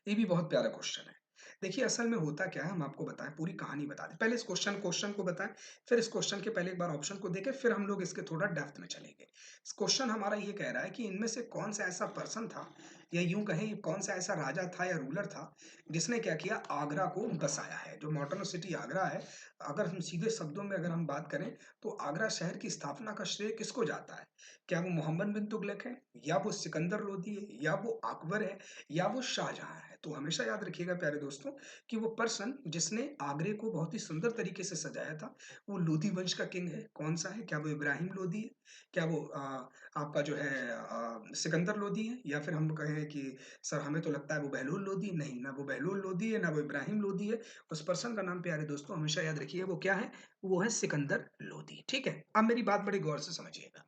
Speaker 1: ये भी बहुत प्यारा क्वेश्चन है। देखिए असल में होता क्या है, हम आपको बताएं, पूरी कहानी बता दें। पहले इस क्वेश्चन को बताएं, फिर इस क्वेश्चन के पहले एक बार ऑप्शन को देखें, फिर हम लोग इसके थोड़ा डेप्थ में चलेंगे। क्वेश्चन हमारा ये कह रहा है कि इनमें से कौन सा ऐसा पर्सन था या यूं कहें कौन सा ऐसा राजा था या रूलर था जिसने क्या किया, आगरा को बसाया है। जो मॉडर्न सिटी आगरा है, अगर हम सीधे शब्दों में अगर हम बात करें तो आगरा शहर की स्थापना का श्रेय किसको जाता है? क्या वो मोहम्मद बिन तुगलक है, या वो सिकंदर लोदी है, या वो अकबर है, या वो शाहजहां है? तो हमेशा याद रखिएगा प्यारे दोस्तों कि वो पर्सन जिसने आगरे को बहुत ही सुंदर तरीके से सजाया था, वो लोधी वंश का किंग है। कौन सा है? क्या वो इब्राहिम लोदी है? क्या वो आपका जो है सिकंदर लोदी है? या फिर हम कहें कि सर हमें तो लगता है वो बहलोल लोदी। नहीं, ना वो बहलोल लोदी है, ना वो इब्राहिम लोदी है। उस पर्सन का नाम प्यारे दोस्तों हमेशा याद रखिए, वो क्या है? वो है सिकंदर लोदी। ठीक है, अब मेरी बात बड़ी गौर से समझिएगा।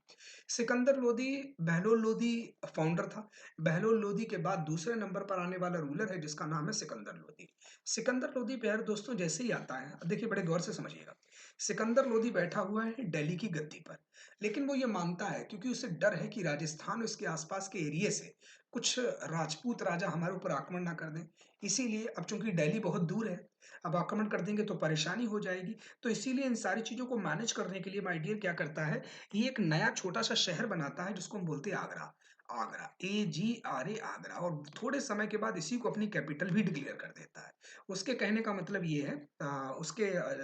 Speaker 1: सिकंदर लोदी बहलोल लोदी फाउंडर था। बहलोल लोदी के बाद दूसरे नंबर पर आने वाला रूलर है जिसका नाम है सिकंदर लोदी। सिकंदर लोदी प्यारे दोस्तों जैसे ही आता है, अब देखिए बड़े गौर से समझिएगा, सिकंदर लोदी बैठा हुआ है दिल्ली की गद्दी पर, लेकिन वो ये मानता है क्योंकि उसे डर है कि राजस्थान और इसके आसपास के एरिया से कुछ राजपूत राजा हमारे ऊपर आक्रमण ना कर दें। इसीलिए अब चूंकि दिल्ली बहुत दूर है, अब आक्रमण कर देंगे तो परेशानी हो जाएगी। तो इसीलिए इन सारी चीजों को मैनेज करने के लिए माय डियर क्या करता है, ये एक नया छोटा सा शहर बनाता है जिसको हम बोलते हैं आगरा। आगरा, AGRA, आगरा, और थोड़े समय के बाद इसी को अपनी कैपिटल भी डिक्लेयर कर देता है। उसके कहने का मतलब ये है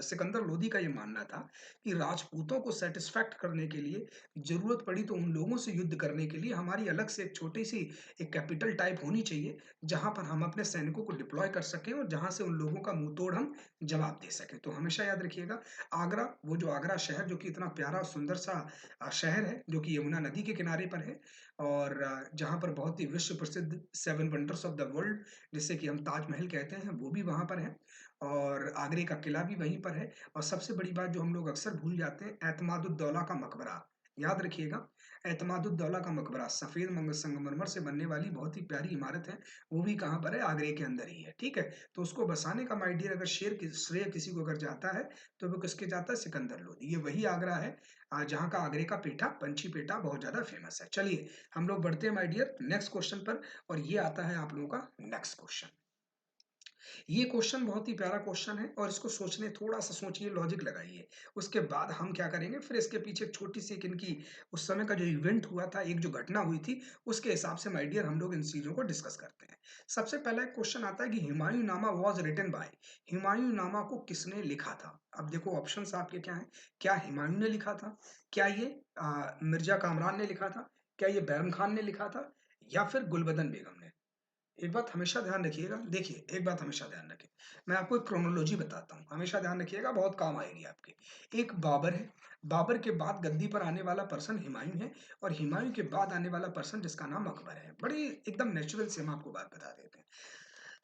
Speaker 1: सिकंदर लोदी का ये मानना था कि राजपूतों को सैटिस्फैक्ट करने के लिए ज़रूरत पड़ी तो उन लोगों से युद्ध करने के लिए हमारी अलग से एक छोटी-सी एक कैपिटल टाइप होनी चाहिए, जहाँ पर हम अपने सैनिकों को डिप्लॉय कर सकें और जहाँ से उन लोगों का मुँह-तोड़ हम जवाब दे सकें। तो हमेशा याद रखिएगा आगरा, वो जो आगरा शहर जो कि इतना प्यारा और सुंदर सा शहर है, जो कि यमुना नदी के किनारे पर है और जहाँ पर बहुत ही विश्व प्रसिद्ध 7 वंडर्स ऑफ द वर्ल्ड जिसे कि हम ताजमहल कहते हैं, वो भी वहाँ पर है और आगरे का किला भी वहीं पर है और सबसे बड़ी बात जो हम लोग अक्सर भूल जाते हैं, एतमादुद्दौला का मकबरा। याद रखिएगा, एतमादुद्दौला का मकबरा सफ़ेद संगमरमर से बनने वाली बहुत ही प्यारी इमारत है, वो भी कहाँ पर है? आगरे के अंदर ही है, ठीक है? तो उसको बसाने का माय डियर अगर श्रेय किसी को अगर जाता है, तो वो किसके जाता है? सिकंदर लोदी। ये वही आगरा है जहाँ का आगरे का पेठा, पंछी पेठा बहुत ज़्यादा फेमस है। चलिए, हम लोग बढ़ते हैं माय डियर नेक्स्ट क्वेश्चन पर और ये आता है आप लोगों का नेक्स्ट क्वेश्चन। ये क्वेश्चन बहुत ही प्यारा क्वेश्चन है और इसको सोचने थोड़ा-सा सोचिए, लॉजिक लगाइए। उसके बाद हम क्या करेंगे, फिर इसके पीछे एक छोटी-सी एक इनकी उस समय का जो इवेंट हुआ था, एक जो घटना हुई थी, उसके हिसाब से माय डियर हम लोग इन चीज़ों को डिस्कस करते हैं। सबसे पहला एक क्वेश्चन आता है कि हुमायूँनामा वाज़ रिटन बाय हुमायूँनामा को किसने लिखा था? अब देखो ऑप्शंस आपके क्या हैं? क्या हुमायूँ ने लिखा था? क्या ये मिर्ज़ा कामरान ने लिखा था? क्या ये बैरम खान ने लिखा था? या फिर गुलबदन बेगम ने? एक बात हमेशा ध्यान रखिएगा, देखिए एक बात हमेशा ध्यान रखें, मैं आपको एक क्रोनोलॉजी बताता हूँ, हमेशा ध्यान रखिएगा बहुत काम आएगी आपके। एक बाबर है, बाबर के बाद गद्दी पर आने वाला पर्सन हुमायूँ है और हुमायूँ के बाद आने वाला पर्सन जिसका नाम अकबर है। बड़ी एकदम नेचुरल से हम आपको बात बता देते हैं।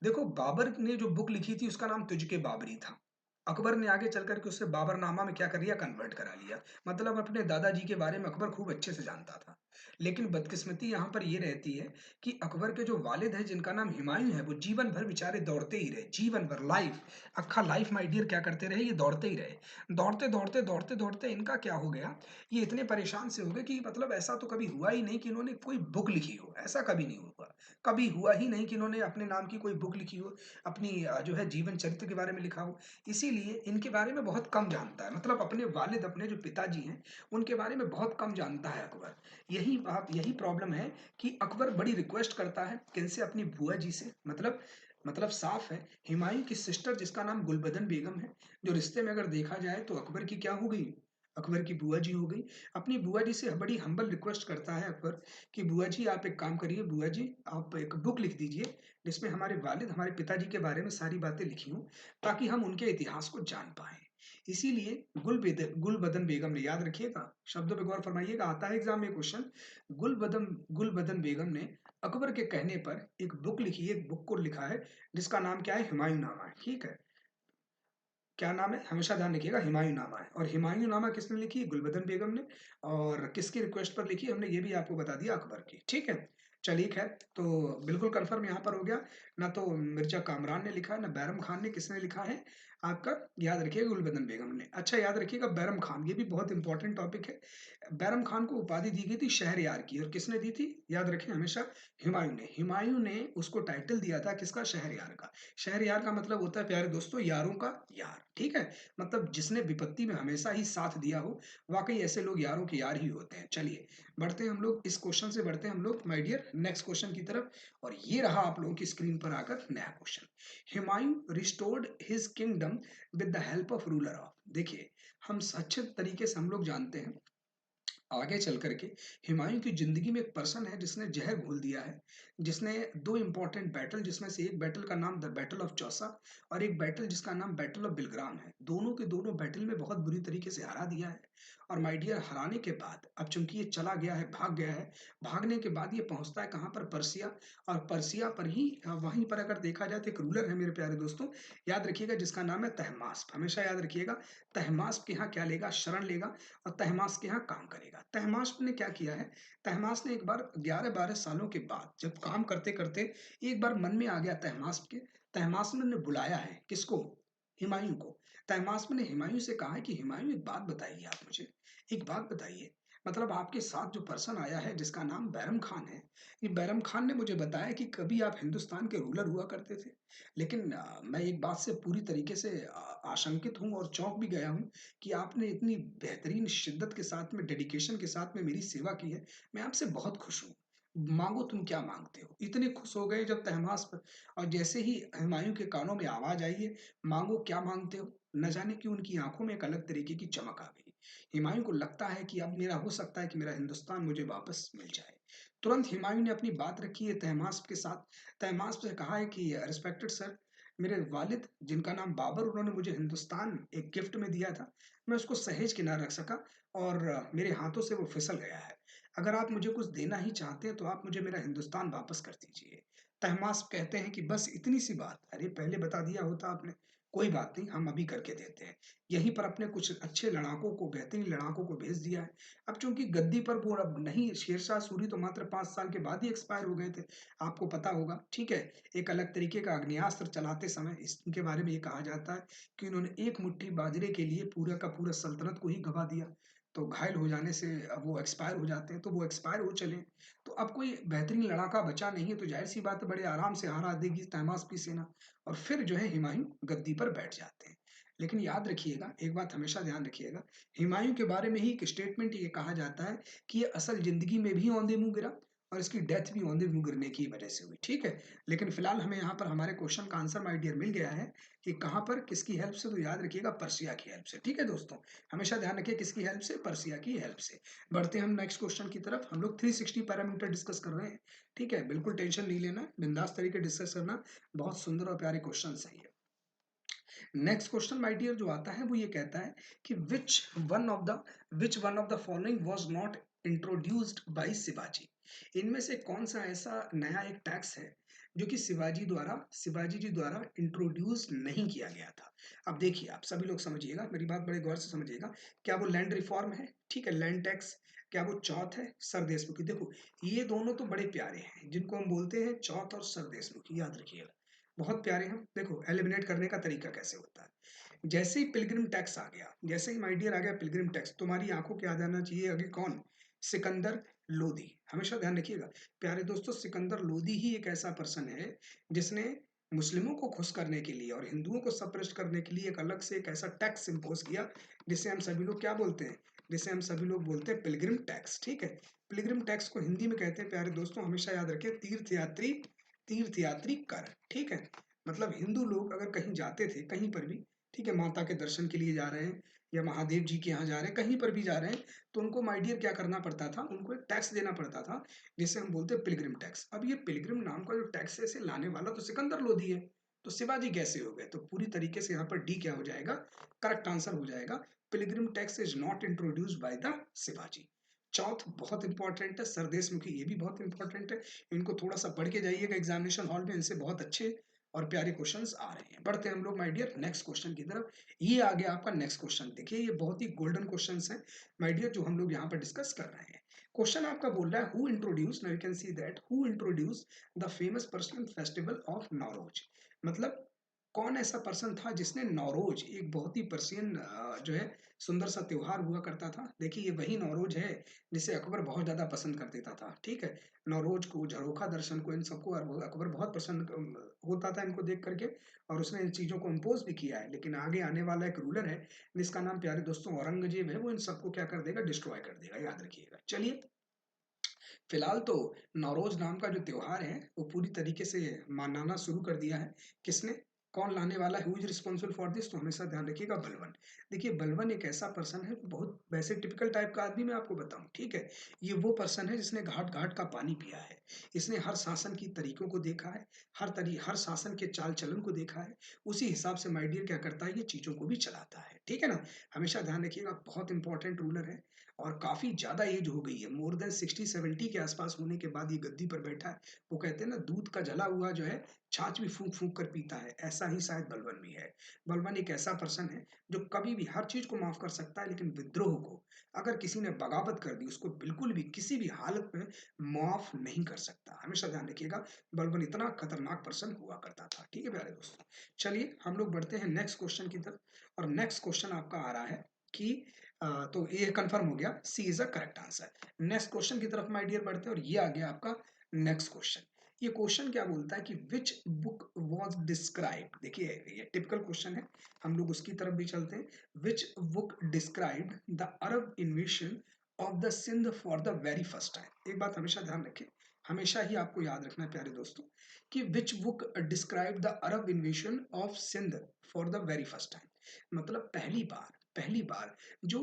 Speaker 1: देखो बाबर ने जो बुक लिखी थी उसका नाम तुझके बाबरी था। अकबर ने आगे चल कर के उससे बाबरनामा में क्या कर लिया कन्वर्ट करा लिया। मतलब अपने दादाजी के बारे में अकबर खूब अच्छे से जानता था। लेकिन बदकिस्मती यहाँ पर ये रहती है कि अकबर के जो वालिद हैं जिनका नाम हुमायूँ है वो जीवन भर बेचारे दौड़ते ही रहे, जीवन भर लाइफ अक्खा लाइफ माय डियर क्या करते रहे ये दौड़ते ही रहे। दौड़ते-दौड़ते इनका क्या हो गया, ये इतने परेशान से हो गए कि मतलब ऐसा तो कभी हुआ ही नहीं कि इन्होंने कोई बुक लिखी हो, ऐसा कभी नहीं हुआ। कभी हुआ ही नहीं कि इन्होंने अपने नाम की कोई बुक लिखी हो, अपनी जो है जीवन चरित्र के बारे में लिखा हो। इसीलिए इनके बारे में बहुत कम जानता है, मतलब अपने वालिद, अपने जो पिताजी हैं, उनके बारे में बहुत कम जानता है अकबर। यही प्रॉब्लम है कि अकबर बड़ी रिक्वेस्ट करता है किनसे? अपनी बुआ जी से। मतलब साफ है, हुमायूँ की सिस्टर जिसका नाम गुलबदन बेगम है, जो रिश्ते में अगर देखा जाए तो अकबर की क्या हो गई? अकबर की बुआ जी हो गई। अपनी बुआ जी से बड़ी हम्बल रिक्वेस्ट करता है अकबर कि बुआ जी आप एक काम करिए, बुआ जी आप एक बुक लिख दीजिए जिसमें हमारे वालिद, हमारे पिताजी के बारे में सारी बातें लिखी हों, ताकि हम उनके इतिहास को जान पाएँ। इसीलिए गुलबदन बेगम ने, याद रखिएगा, शब्दों पे गौर फरमाइएगा, आता है एग्ज़ाम में क्वेश्चन। गुलबदन बेगम ने अकबर के कहने पर एक बुक लिखी है, एक बुक को लिखा है जिसका नाम क्या है? हुमायूँनामा है, ठीक है? क्या नाम है? हमेशा ध्यान रखिएगा, हुमायूँनामा है और हुमायूँनामा किसने लिखी? गुलबदन बेगम ने। और किसकी रिक्वेस्ट पर लिखी? हमने ये भी आपको बता दिया, अकबर की, ठीक है? चलिए खैर, तो बिल्कुल कन्फर्म यहाँ पर हो गया, ना तो मिर्ज़ा कामरान ने लिखा है, ना बैरम खान ने, किसने लिखा है? आपका याद रखिएगा गुलबदन बेगम ने। अच्छा याद रखिएगा बैरम खान, ये भी बहुत इंपॉर्टेंट टॉपिक है। बैरम खान को उपाधि दी गई थी शहरयार की और किसने दी थी? याद रखें हमेशा, हुमायूँ ने। हुमायूँ ने उसको टाइटल दिया था किसका? शहरयार का। शहरयार का मतलब होता है प्यारे दोस्तों यारों का यार, ठीक है? मतलब जिसने विपत्ति में हमेशा ही साथ दिया हो, वाक़ई ऐसे लोग यारों के यार ही होते हैं। चलिए, बढ़ते हैं हम लोग इस क्वेश्चन से, बढ़ते हैं हम लोग माय डियर नेक्स्ट क्वेश्चन की तरफ और ये रहा आप लोगों की स्क्रीन पर आकर नया question. Humayun restored his kingdom with the help of ruler of. देखिए, हम अच्छे तरीके से हम लोग जानते हैं आगे चल करके हुमायूं की जिंदगी में एक पर्सन है जिसने जहर घोल दिया है, जिसने दो इंपॉर्टेंट बैटल, जिसमें से एक बैटल का नाम द बैटल ऑफ चौसा और एक बैटल जिसका नाम बैटल ऑफ बिलग्राम है, दोनों के दोनों बैटल में बहुत बुरी तरीके से हरा दिया है। और माय डियर हराने के बाद अब चूंकि ये चला गया है, भाग गया है, भागने के बाद ये पहुंचता है कहाँ पर? पर्सिया। और पर्सिया पर ही वहीं पर अगर देखा जाए तो एक रूलर है मेरे प्यारे दोस्तों, याद रखिएगा, जिसका नाम है तहमास्प। हमेशा याद रखिएगा, तहमास्प के यहाँ क्या लेगा? शरण लेगा और तहमास्प के यहाँ काम करेगा। तहमास्प ने क्या किया है? तहमास्प ने एक बार 11-12 सालों के बाद जब काम करते-करते एक बार मन में आ गया तहमास्प के, तहमास्प ने बुलाया है किसको? हुमायूँ को। तहमास्प ने हुमायूँ से कहा है कि हुमायूँ एक बात बताइए आप मुझे, एक बात बताइए, मतलब आपके साथ जो पर्सन आया है जिसका नाम बैरम खान है, ये बैरम खान ने मुझे बताया कि कभी आप हिंदुस्तान के रूलर हुआ करते थे। लेकिन मैं एक बात से पूरी तरीके से आशंकित हूँ और चौंक भी गया हूँ कि आपने इतनी बेहतरीन शिद्दत के साथ में, डेडिकेशन के साथ में मेरी सेवा की है। मैं आपसे बहुत खुश हूँ। मांगो तुम क्या मांगते हो। इतने खुश हो गए जब तहमास पर, और जैसे ही हुमायूं के कानों में आवाज आई है, मांगो क्या मांगते हो, न जाने क्यों उनकी आंखों में एक अलग तरीके की चमक आ गई। हुमायूं को लगता है कि अब मेरा हो सकता है कि मेरा हिंदुस्तान मुझे वापस मिल जाए। तुरंत हुमायूं ने अपनी बात रखी है तहमास के साथ। तहमास से कहा है कि रिस्पेक्टेड सर, मेरे वालिद जिनका नाम बाबर, उन्होंने मुझे हिंदुस्तान एक गिफ्ट में दिया था। मैं उसको सहेज के ना रख सका, और मेरे हाथों से वो फिसल गया है। अगर आप मुझे कुछ देना ही चाहते हैं तो आप मुझे मेरा हिंदुस्तान वापस कर दीजिए। तहमास कहते हैं कि बस इतनी सी बात, अरे पहले बता दिया होता आपने। कोई बात नहीं, हम अभी करके देते हैं। यहीं पर अपने कुछ अच्छे लड़ाकों को, बेहतरीन लड़ाकों को भेज दिया है। अब चूंकि गद्दी पर वो अब नहीं, शेरशाह सूरी तो मात्र 5 साल के बाद ही एक्सपायर हो गए थे, आपको पता होगा, ठीक है। एक अलग तरीके का आग्नेयास्त्र चलाते समय इसके बारे में ये कहा जाता है कि उन्होंने एक मुट्ठी बाजरे के लिए पूरा का पूरा सल्तनत को ही गवा दिया। तो घायल हो जाने से अब वो एक्सपायर हो जाते हैं, तो वो एक्सपायर हो चले। तो अब कोई बेहतरीन लड़ाका बचा नहीं है, तो जाहिर सी बात है बड़े आराम से हारा देगी तहमास की सेना, और फिर जो है हुमायूं गद्दी पर बैठ जाते हैं। लेकिन याद रखिएगा, एक बात हमेशा ध्यान रखिएगा, हुमायूं के बारे में ही एक स्टेटमेंट ये कहा जाता है कि ये असल जिंदगी में भी औंधे मुंह गिरा, और इसकी डेथ भी औंधे मुंह गिरने की वजह से हुई, ठीक है। लेकिन फिलहाल हमें यहाँ पर हमारे क्वेश्चन का आंसर माय डियर मिल गया है कि कहाँ पर किसकी हेल्प से, तो याद रखिएगा पर्सिया की हेल्प से, ठीक है दोस्तों। हमेशा ध्यान रखिए किसकी हेल्प से, पर्सिया की हेल्प से। बढ़ते हैं हम नेक्स्ट क्वेश्चन की तरफ। हम लोग 360 पैरामीटर डिस्कस कर रहे हैं, ठीक है। बिल्कुल टेंशन नहीं लेना, बिंदास तरीके डिस्कस करना। बहुत सुंदर और प्यारे क्वेश्चन है ये। नेक्स्ट क्वेश्चन माय डियर जो आता है वो ये कहता है कि which one of the following was not introduced bye Shivaji. इनमें से कौन सा ऐसा नया एक टैक्स है जो कि शिवाजी जी द्वारा इंट्रोड्यूस नहीं किया गया था। अब देखिए, आप सभी लोग समझिएगा, मेरी बात बड़े गौर से समझिएगा। क्या वो लैंड रिफॉर्म है, ठीक है, लैंड टैक्स, क्या वो चौथ है, सर देशमुखी। देखो, ये दोनों तो बड़े प्यारे हैं, जिनको हम बोलते हैं चौथ और सर देशमुखी, याद रखिएगा, बहुत प्यारे हैं। देखो एलिमिनेट करने का तरीका कैसे होता है। जैसे ही पिलग्रिम टैक्स आ गया, जैसे ही माय डियर आ गया पिलग्रिम टैक्स, तुम्हारी आंखों के आ जाना चाहिए आगे कौन, सिकंदर लोदी। हमेशा ध्यान रखिएगा प्यारे दोस्तों, सिकंदर लोदी ही एक ऐसा पर्सन है जिसने मुस्लिमों को खुश करने के लिए और हिंदुओं को सप्रेस करने के लिए एक अलग से एक ऐसा टैक्स इम्पोज किया, जिसे हम सभी लोग क्या बोलते हैं, जिसे हम सभी लोग बोलते हैं पिलग्रिम टैक्स, ठीक है। पिलग्रिम टैक्स को हिंदी में कहते हैं प्यारे दोस्तों, हमेशा याद रखें, तीर्थ यात्री कर, ठीक है। मतलब हिंदू लोग अगर कहीं जाते थे, कहीं पर भी, ठीक है, माता के दर्शन के लिए जा रहे हैं या महादेव जी के यहाँ जा रहे हैं, कहीं पर भी जा रहे हैं, तो उनको माय डियर क्या करना पड़ता था, उनको एक टैक्स देना पड़ता था, जिसे हम बोलते हैं पिलग्रिम टैक्स। अब ये पिलग्रिम नाम का जो टैक्स है, इसे लाने वाला तो सिकंदर लोधी है, तो शिवाजी कैसे हो गए, तो पूरी तरीके से यहाँ पर डी क्या हो जाएगा, करेक्ट आंसर हो जाएगा, pilgrim tax is not introduced by the Shivaji. चौथ बहुत इंपॉर्टेंट है, सरदेश मुखी ये भी बहुत इंपॉर्टेंट है। इनको थोड़ा सा पढ़ के जाइएगा एग्जामिनेशन हॉल में, इनसे बहुत अच्छे और प्यारे क्वेश्चंस आ रहे हैं। बढ़ते हैं हम लोग माय डियर नेक्स्ट क्वेश्चन की तरफ। ये आ गया आपका नेक्स्ट क्वेश्चन, देखिए ये बहुत ही गोल्डन क्वेश्चंस हैं माय डियर, जो हम लोग यहाँ पर डिस्कस कर रहे हैं। क्वेश्चन आपका बोल रहा है who introduce, now you can see that, who introduce the famous personal festival of Nowruz. मतलब कौन ऐसा पर्सन था जिसने नौरोज, एक बहुत ही पर्सियन जो है सुंदर सा त्योहार हुआ करता था। देखिए ये वही नौरोज है जिसे अकबर बहुत ज्यादा पसंद कर देता था, ठीक है। नौरोज को, झरोखा दर्शन को, इन सबको अकबर बहुत पसंद होता था इनको देख करके, और उसने इन चीजों को इम्पोज भी किया है। लेकिन आगे आने वाला एक रूलर है जिसका नाम प्यारे दोस्तों औरंगजेब है, वो इन सबको क्या कर देगा, डिस्ट्रॉय कर देगा, याद रखिएगा। चलिए, फिलहाल तो नौरोज नाम का जो त्योहार है वो पूरी तरीके से मनाना शुरू कर दिया है। किसने, कौन लाने वाला है, who is responsible for this, तो हमेशा ध्यान रखिएगा, बलवन। देखिए बलवन एक ऐसा पर्सन है, बहुत वैसे टिपिकल टाइप का आदमी, मैं आपको बताऊं, ठीक है। ये वो पर्सन है जिसने घाट घाट का पानी पिया है। इसने हर शासन की तरीकों को देखा है, हर शासन के चाल चलन को देखा है। उसी हिसाब से माय डियर क्या करता है, ये चीजों को भी चलाता है, ठीक है ना। हमेशा ध्यान रखिएगा, बहुत इंपॉर्टेंट रूलर है, और काफी ज्यादा एज हो गई है, मोर देन 60-70 के आसपास होने के बाद ये गद्दी पर बैठा है। वो कहते हैं ना, दूध का जला हुआ जो है छाछ भी फूंक फूंक कर पीता है, ऐसा ही शायद बलवन भी है। बलवन एक ऐसा पर्सन है जो कभी भी हर चीज को माफ कर सकता है, लेकिन विद्रोह को, अगर किसी ने बगावत कर दी, उसको बिल्कुल भी किसी भी हालत में माफ नहीं कर सकता। हमेशा ध्यान रखिएगा, बलवन इतना खतरनाक पर्सन हुआ करता था, ठीक है प्यारे दोस्तों। चलिए हम लोग बढ़ते हैं नेक्स्ट क्वेश्चन की तरफ, और नेक्स्ट क्वेश्चन आपका आ रहा है कि तो ये कंफर्म हो गया, C is a correct answer. Next question की तरफ माय डियर बढ़ते हैं, और ये आ गया आपका नेक्स्ट क्वेश्चन। ये क्वेश्चन क्या बोलता है कि विच बुक वाज डिस्क्राइब्ड, देखिए ये टिपिकल क्वेश्चन है, हम लोग उसकी तरफ भी चलते हैं। Which book described the Arab invasion of the Sindh for the very first time. एक बात हमेशा ध्यान रखें, हमेशा ही आपको याद रखना है प्यारे दोस्तों कि which book describe the Arab invasion of Sindh for the very first time. मतलब पहली बार जो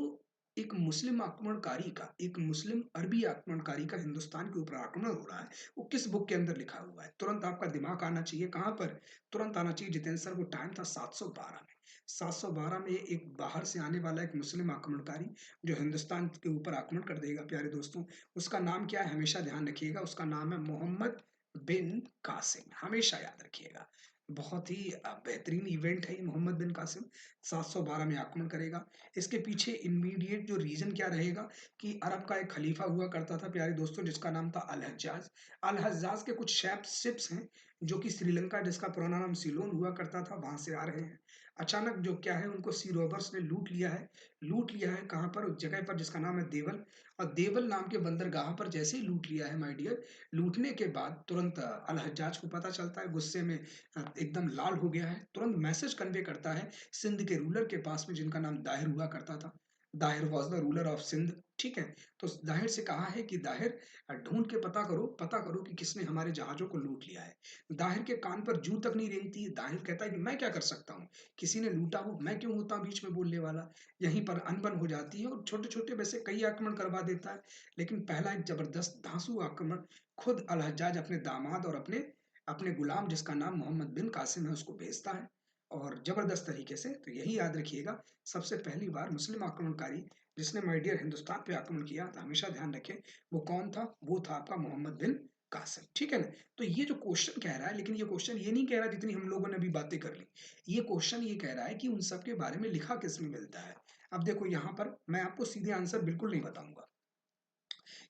Speaker 1: एक मुस्लिम आक्रमणकारी का, एक मुस्लिम अरबी आक्रमणकारी का हिंदुस्तान के ऊपर आक्रमण हो रहा है, वो किस बुक के अंदर लिखा हुआ है। तुरंत आपका दिमाग आना चाहिए कहाँ पर, तुरंत आना चाहिए जितेंद्र सर, वो टाइम था 712 में। 712 में एक बाहर से आने वाला एक मुस्लिम आक्रमणकारी जो हिंदुस्तान के ऊपर आक्रमण कर देगा प्यारे दोस्तों। उसका नाम क्या है, हमेशा ध्यान रखिएगा, उसका नाम है मोहम्मद बिन कासिम, हमेशा याद रखिएगा। बहुत ही बेहतरीन इवेंट है ये मोहम्मद बिन कासिम, 712 में आक्रमण करेगा। इसके पीछे इमीडिएट जो रीजन क्या रहेगा कि अरब का एक खलीफा हुआ करता था प्यारे दोस्तों, जिसका नाम था अल हज्जाज। अल हज्जाज के कुछ शिप्स हैं जो कि श्रीलंका, जिसका पुराना नाम सीलोन हुआ करता था, वहां से आ रहे हैं। अचानक जो क्या है, उनको सी रोबर्स ने लूट लिया है। लूट लिया है कहाँ पर, उस जगह पर जिसका नाम है देवल। और देवल नाम के बंदरगाह पर जैसे ही लूट लिया है माय डियर, लूटने के बाद तुरंत अल हज्जाज को पता चलता है, गुस्से में एकदम लाल हो गया है, तुरंत मैसेज कन्वे करता है सिंध के रूलर के पास में, जिनका नाम दाहिर हुआ करता था। Dahir was the ruler of Sindh, ठीक है। तो दाहिर से कहा है कि दाहिर ढूंढ के पता करो कि किसने हमारे जहाजों को लूट लिया है। दाहिर के कान पर जू तक नहीं रेंगती। दाहिर कहता है कि मैं क्या कर सकता हूँ, किसी ने लूटा हो, मैं क्यों होता हूँ बीच में बोलने वाला। यहीं पर अनबन हो जाती है और छोटे छोटे वैसे कई आक्रमण करवा देता है, लेकिन पहला एक जबरदस्त धांसू आक्रमण खुद अल हज्जाज अपने दामाद और अपने अपने गुलाम, जिसका नाम मोहम्मद बिन कासिम है, उसको भेजता है और जबरदस्त तरीके से। तो यही याद रखिएगा, सबसे पहली बार मुस्लिम आक्रमणकारी जिसने माय डियर हिंदुस्तान पे आक्रमण किया, तो हमेशा ध्यान रखें वो कौन था, वो था आपका मोहम्मद बिन कासिम, ठीक है ना। तो ये जो क्वेश्चन कह रहा है, लेकिन ये क्वेश्चन ये नहीं कह रहा जितनी हम लोगों ने अभी बातें कर ली, ये क्वेश्चन ये कह रहा है कि उन सब के बारे में लिखा किसमें मिलता है। अब देखो यहाँ पर मैं आपको सीधे आंसर बिल्कुल नहीं बताऊंगा,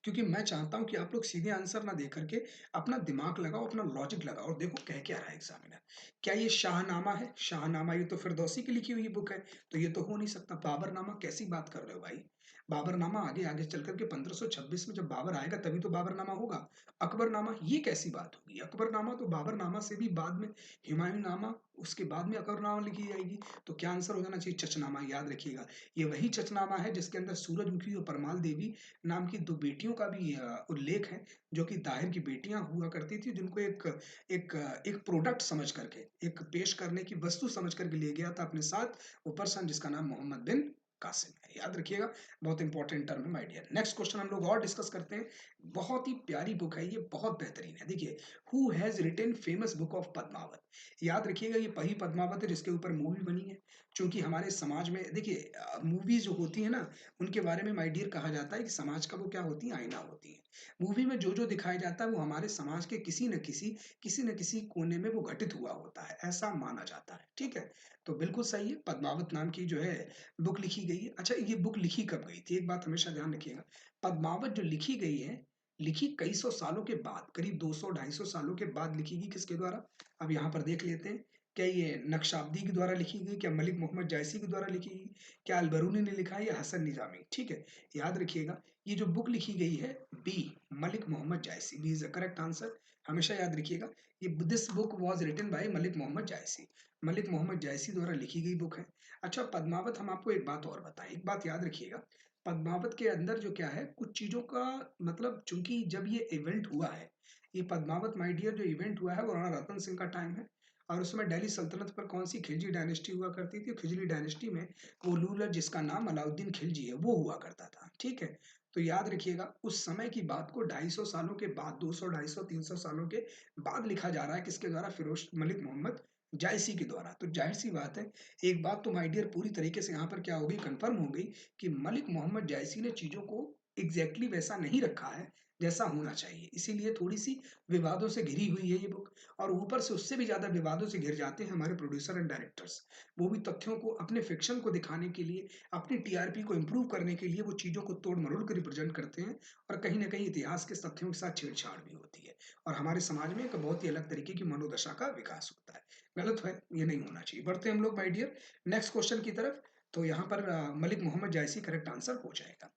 Speaker 1: क्योंकि मैं चाहता हूं कि आप लोग सीधे आंसर ना दे करके अपना दिमाग लगाओ, अपना लॉजिक लगाओ और देखो कह क्या रहा है एग्जामिनर। क्या ये शाहनामा है? शाहनामा ये तो फिरदौसी की लिखी हुई बुक है, तो ये तो हो नहीं सकता। बाबरनामा, कैसी बात कर रहे हो भाई। बाबरनामा आगे आगे चल करके 1526 में जब बाबर आएगा तभी तो बाबरनामा होगा। अकबरनामा, ये कैसी बात होगी। अकबरनामा तो बाबरनामा से भी बाद में, हुमायूंनामा, उसके बाद में अकबरनामा लिखी जाएगी। तो क्या आंसर हो जाना चाहिए, चचनामा। याद रखिएगा, ये वही चचनामा है जिसके अंदर सूरजमुखी और परमाल देवी नाम की दो बेटियों का भी उल्लेख है, जो कि दाहिर की बेटियां हुआ करती थी, जिनको एक एक प्रोडक्ट समझ करके, एक पेश करने की वस्तु समझ करके ले गया था अपने साथ वो पर्सन, जिसका नाम मोहम्मद बिन कासिम है। याद रखिएगा, बहुत इंपॉर्टेंट टर्म है माय डियर। नेक्स्ट क्वेश्चन हम लोग और डिस्कस करते हैं। बहुत ही प्यारी बुक है ये, बहुत बेहतरीन है। देखिए, who has written famous book of Padmavat. याद रखिएगा, ये वही पद्मावत है जिसके ऊपर मूवी बनी है। क्योंकि हमारे समाज में देखिए, मूवीज जो होती है ना, उनके बारे में माय डियर कहा जाता है कि समाज का वो क्या होती है, आईना होती है। मूवी में जो जो दिखाया जाता है वो हमारे समाज के किसी न किसी कोने में वो घटित हुआ होता है, ऐसा माना जाता है, ठीक है। तो बिल्कुल सही है, पद्मावत नाम की जो है बुक लिखी गई है। अच्छा, ये बुक लिखी कब गई थी, एक बात हमेशा ध्यान रखिएगा। पद्मावत जो लिखी गई है, लिखी कई सौ सालों के बाद, करीब 200-250 सालों के बाद लिखी गई। किसके द्वारा, अब यहाँ पर देख लेते हैं। क्या ये नक्शबंदी के द्वारा लिखी गई, क्या मलिक मोहम्मद जायसी के द्वारा लिखी गई, क्या अलबरूनी ने लिखा है या हसन निजामी, ठीक है। याद रखिएगा, ये जो बुक लिखी गई है, B, Malik Mohammad Jayasi, B is the correct answer. हमेशा याद रखिएगा, ये this book was written by Malik Mohammad Jayasi, Malik Mohammad Jayasi द्वारा लिखी गई बुक है। अच्छा, पद्मावत, हम आपको एक बात और बताएं, एक बात याद रखिएगा। पद्मावत के अंदर जो क्या है, कुछ चीजों का मतलब, चूंकि जब ये इवेंट हुआ है, ये पद्मावत माय डियर जो इवेंट हुआ है वो राणा रतन सिंह का टाइम है। और उसमें दिल्ली सल्तनत पर कौन सी खिलजी डायनेस्टी हुआ करती थी, खिजली डायनेस्टी में वो रूलर जिसका नाम अलाउद्दीन खिलजी है वो हुआ करता था, ठीक है। तो याद रखिएगा, उस समय की बात को 250 सालों के बाद, 200 250 300 सालों के बाद लिखा जा रहा है। किसके द्वारा, फिरोज मलिक मोहम्मद जायसी के द्वारा। तो जाहिर सी बात है, एक बात तो माय डियर पूरी तरीके से यहाँ पर क्या हो गई, कंफर्म हो गई कि मलिक मोहम्मद जायसी ने चीजों को एग्जैक्टली वैसा नहीं रखा है जैसा होना चाहिए, इसीलिए थोड़ी सी विवादों से घिरी हुई है ये बुक। और ऊपर से उससे भी ज्यादा विवादों से घिर जाते हैं हमारे प्रोड्यूसर एंड डायरेक्टर्स। वो भी तथ्यों को, अपने फिक्शन को दिखाने के लिए, अपनी टीआरपी को इंप्रूव करने के लिए वो चीजों को तोड़ मरोड़ कर रिप्रेजेंट करते हैं। और कहीं ना कहीं इतिहास के तथ्यों के साथ छेड़छाड़ भी होती है, और हमारे समाज में एक बहुत ही अलग तरीके की मनोदशा का विकास होता है। गलत है, ये नहीं होना चाहिए। बढ़ते हैं हम लोग माय डियर नेक्स्ट क्वेश्चन की तरफ। तो यहाँ पर मलिक मोहम्मद जायसी करेक्ट आंसर हो जाएगा।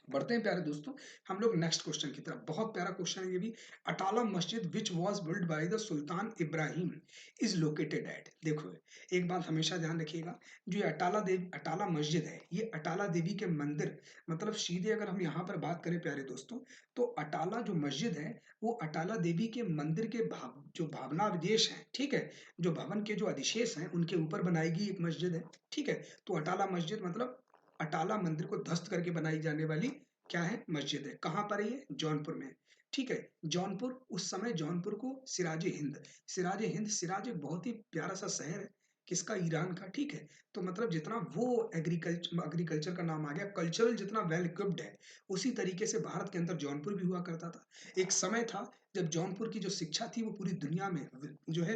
Speaker 1: बढ़ते हैं प्यारे दोस्तों हम लोग नेक्स्ट क्वेश्चन की तरफ। बहुत प्यारा क्वेश्चन है ये भी। अटाला मस्जिद which was build by the sultan Ibrahim is located at. देखो एक बात हमेशा ध्यान रखिएगा, जो ये अटाला मस्जिद है, ये अटाला देवी के मंदिर, मतलब सीधे अगर हम यहाँ पर बात करें प्यारे दोस्तों, तो अटाला जो मस्जिद है वो अटाला देवी के मंदिर के जो भावनावशेष हैं, ठीक है, जो भवन के जो अधिशेष हैं उनके ऊपर बनाई गई एक मस्जिद है, ठीक है। तो अटाला मस्जिद मतलब अटाला मंदिर को ध्वस्त करके बनाई जाने वाली क्या है, मस्जिद है। कहाँ पर है ये, जौनपुर में, ठीक है। जौनपुर, उस समय जौनपुर को सिराज एक बहुत ही प्यारा सा शहर है, किसका, ईरान का, ठीक है। तो मतलब जितना वो एग्रीकल्चर का नाम आ गया, कल्चरल जितना वेल इक्विप्ड है, उसी तरीके से भारत के अंदर जौनपुर भी हुआ करता था। एक समय था जब जौनपुर की जो शिक्षा थी वो पूरी दुनिया में जो है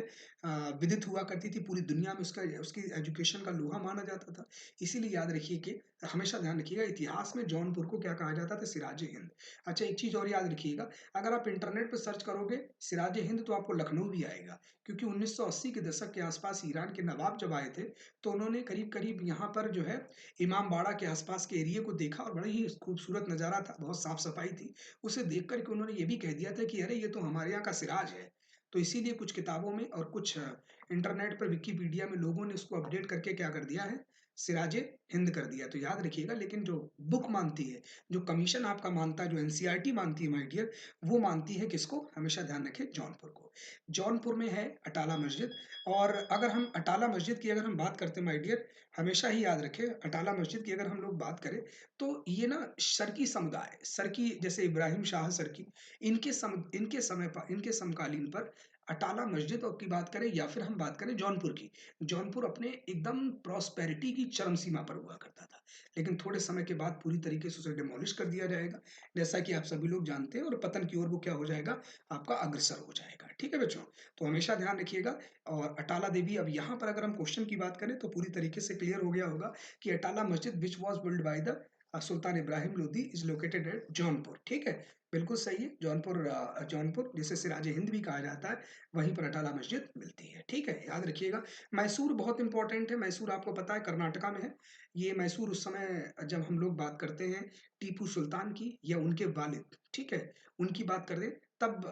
Speaker 1: विदित हुआ करती थी, पूरी दुनिया में उसका उसकी एजुकेशन का लोहा माना जाता था। इसीलिए याद रखिए कि हमेशा ध्यान रखिएगा, इतिहास में जौनपुर को क्या कहा जाता था, सिराज हिंद। अच्छा एक चीज और याद रखिएगा, अगर आप इंटरनेट पर सर्च करोगे सिराज हिंद तो आपको लखनऊ भी आएगा, क्योंकि 1980 के दशक के आसपास ईरान के नवाब जब आए थे तो उन्होंने करीब करीब यहाँ पर जो है इमामबाड़ा के आसपास के एरिया को देखा और बड़ा ही खूबसूरत नज़ारा था, बहुत साफ सफाई थी। उसे देख करके उन्होंने ये भी कह दिया था कि अरे ये तो हमारे यहाँ का सिराज है। तो इसीलिए कुछ किताबों में और कुछ इंटरनेट पर विकिपीडिया में लोगों ने उसको अपडेट करके क्या कर दिया है, सिराजे हिंद कर दिया। तो याद रखिएगा, लेकिन जो बुक मानती है, जो कमीशन आपका मानता है, जो एनसीईआरटी मानती है माय डियर, वो मानती है किसको, हमेशा ध्यान रखें, जौनपुर को। जौनपुर में है अटाला मस्जिद। और अगर हम अटाला मस्जिद की अगर हम बात करते हैं माय डियर, हमेशा ही याद रखें, अटाला मस्जिद की अगर हम लोग बात करें तो ये ना सरकी समुदाय, सरकी जैसे इब्राहिम शाह सरकी, इनके समकालीन पर अटाला मस्जिद और की बात करें या फिर हम बात करें जौनपुर की, जौनपुर अपने एकदम प्रॉस्पेरिटी की चरम सीमा पर हुआ करता था। लेकिन थोड़े समय के बाद पूरी तरीके से उसे डिमोलिश कर दिया जाएगा, जैसा कि आप सभी लोग जानते हैं, और पतन की ओर वो क्या हो जाएगा, आपका अग्रसर हो जाएगा, ठीक है बच्चों। तो हमेशा ध्यान रखिएगा। और अटाला देवी, अब यहाँ पर अगर हम क्वेश्चन की बात करें तो पूरी तरीके से क्लियर हो गया होगा कि अटाला मस्जिद which was build by the sultan Ibrahim Lodi is located at Jaunpur, ठीक है। बिल्कुल सही है, जौनपुर जिसे सिराज हिंद भी कहा जाता है, वहीं पर अटाला मस्जिद मिलती है, ठीक है, याद रखिएगा। मैसूर बहुत इंपॉर्टेंट है, मैसूर आपको पता है कर्नाटका में है। ये मैसूर उस समय जब हम लोग बात करते हैं टीपू सुल्तान की या उनके वालिद, ठीक है, उनकी बात करें तब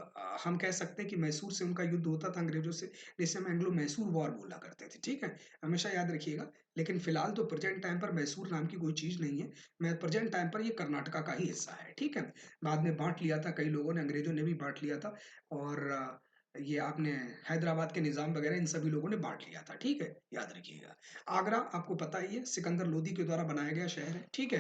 Speaker 1: हम कह सकते हैं कि मैसूर से उनका युद्ध होता था अंग्रेजों से, जिसे हम एंग्लो मैसूर वॉर बोला करते थे, ठीक है, हमेशा याद रखिएगा। लेकिन फिलहाल तो प्रेजेंट टाइम पर मैसूर नाम की कोई चीज नहीं है, मैं प्रेजेंट टाइम पर ये कर्नाटका का ही हिस्सा है, ठीक है। बाद में बांट लिया था कई लोगों ने, अंग्रेजों ने भी बांट लिया था, और ये आपने हैदराबाद के निज़ाम वगैरह इन सभी लोगों ने बाँट लिया था, ठीक है? याद रखिएगा। आगरा आपको पता ही है, सिकंदर लोदी के द्वारा बनाया गया शहर है, ठीक है?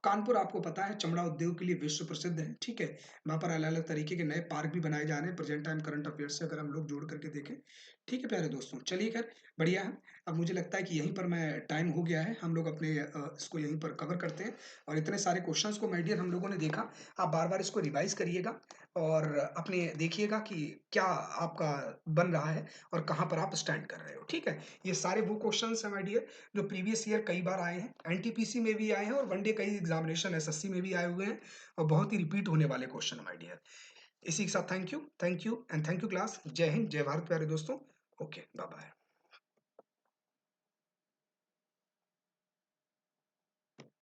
Speaker 1: कानपुर आपको पता है चमड़ा उद्योग के लिए विश्व प्रसिद्ध है, ठीक है? वहाँ पर अलग-अलग तरीके के नए पार्क भी बनाए जा रहे हैं, प्रेज़ेंट टाइम करंट अफ़ेयर्स से अगर हम लोग जोड़ करके देखें। ठीक है प्यारे दोस्तों, चलिए ख़ैर बढ़िया है। अब मुझे लगता है कि यहीं पर मैं टाइम हो गया है, हम लोग अपने इसको यहीं पर कवर करते हैं, और इतने सारे क्वेश्चंस को माय डियर हम लोगों ने देखा, आप बार-बार इसको रिवाइज़ करिएगा और अपने देखिएगा कि क्या आपका बन रहा है और कहाँ पर आप स्टैंड कर रहे हो, ठीक है? ये सारे वो क्वेश्चन्स हैं माय डियर जो प्रीवियस ईयर कई बार आए हैं, एनटीपीसी में भी आए हैं और वनडे कई एग्ज़ामिनेशन एसएससी में भी आए हुए हैं, और बहुत ही रिपीट होने वाले क्वेश्चन हैं माय डियर। इसी के साथ thank you and thank you class. जय हिंद, जय भारत प्यारे दोस्तों। Okay, bye-bye.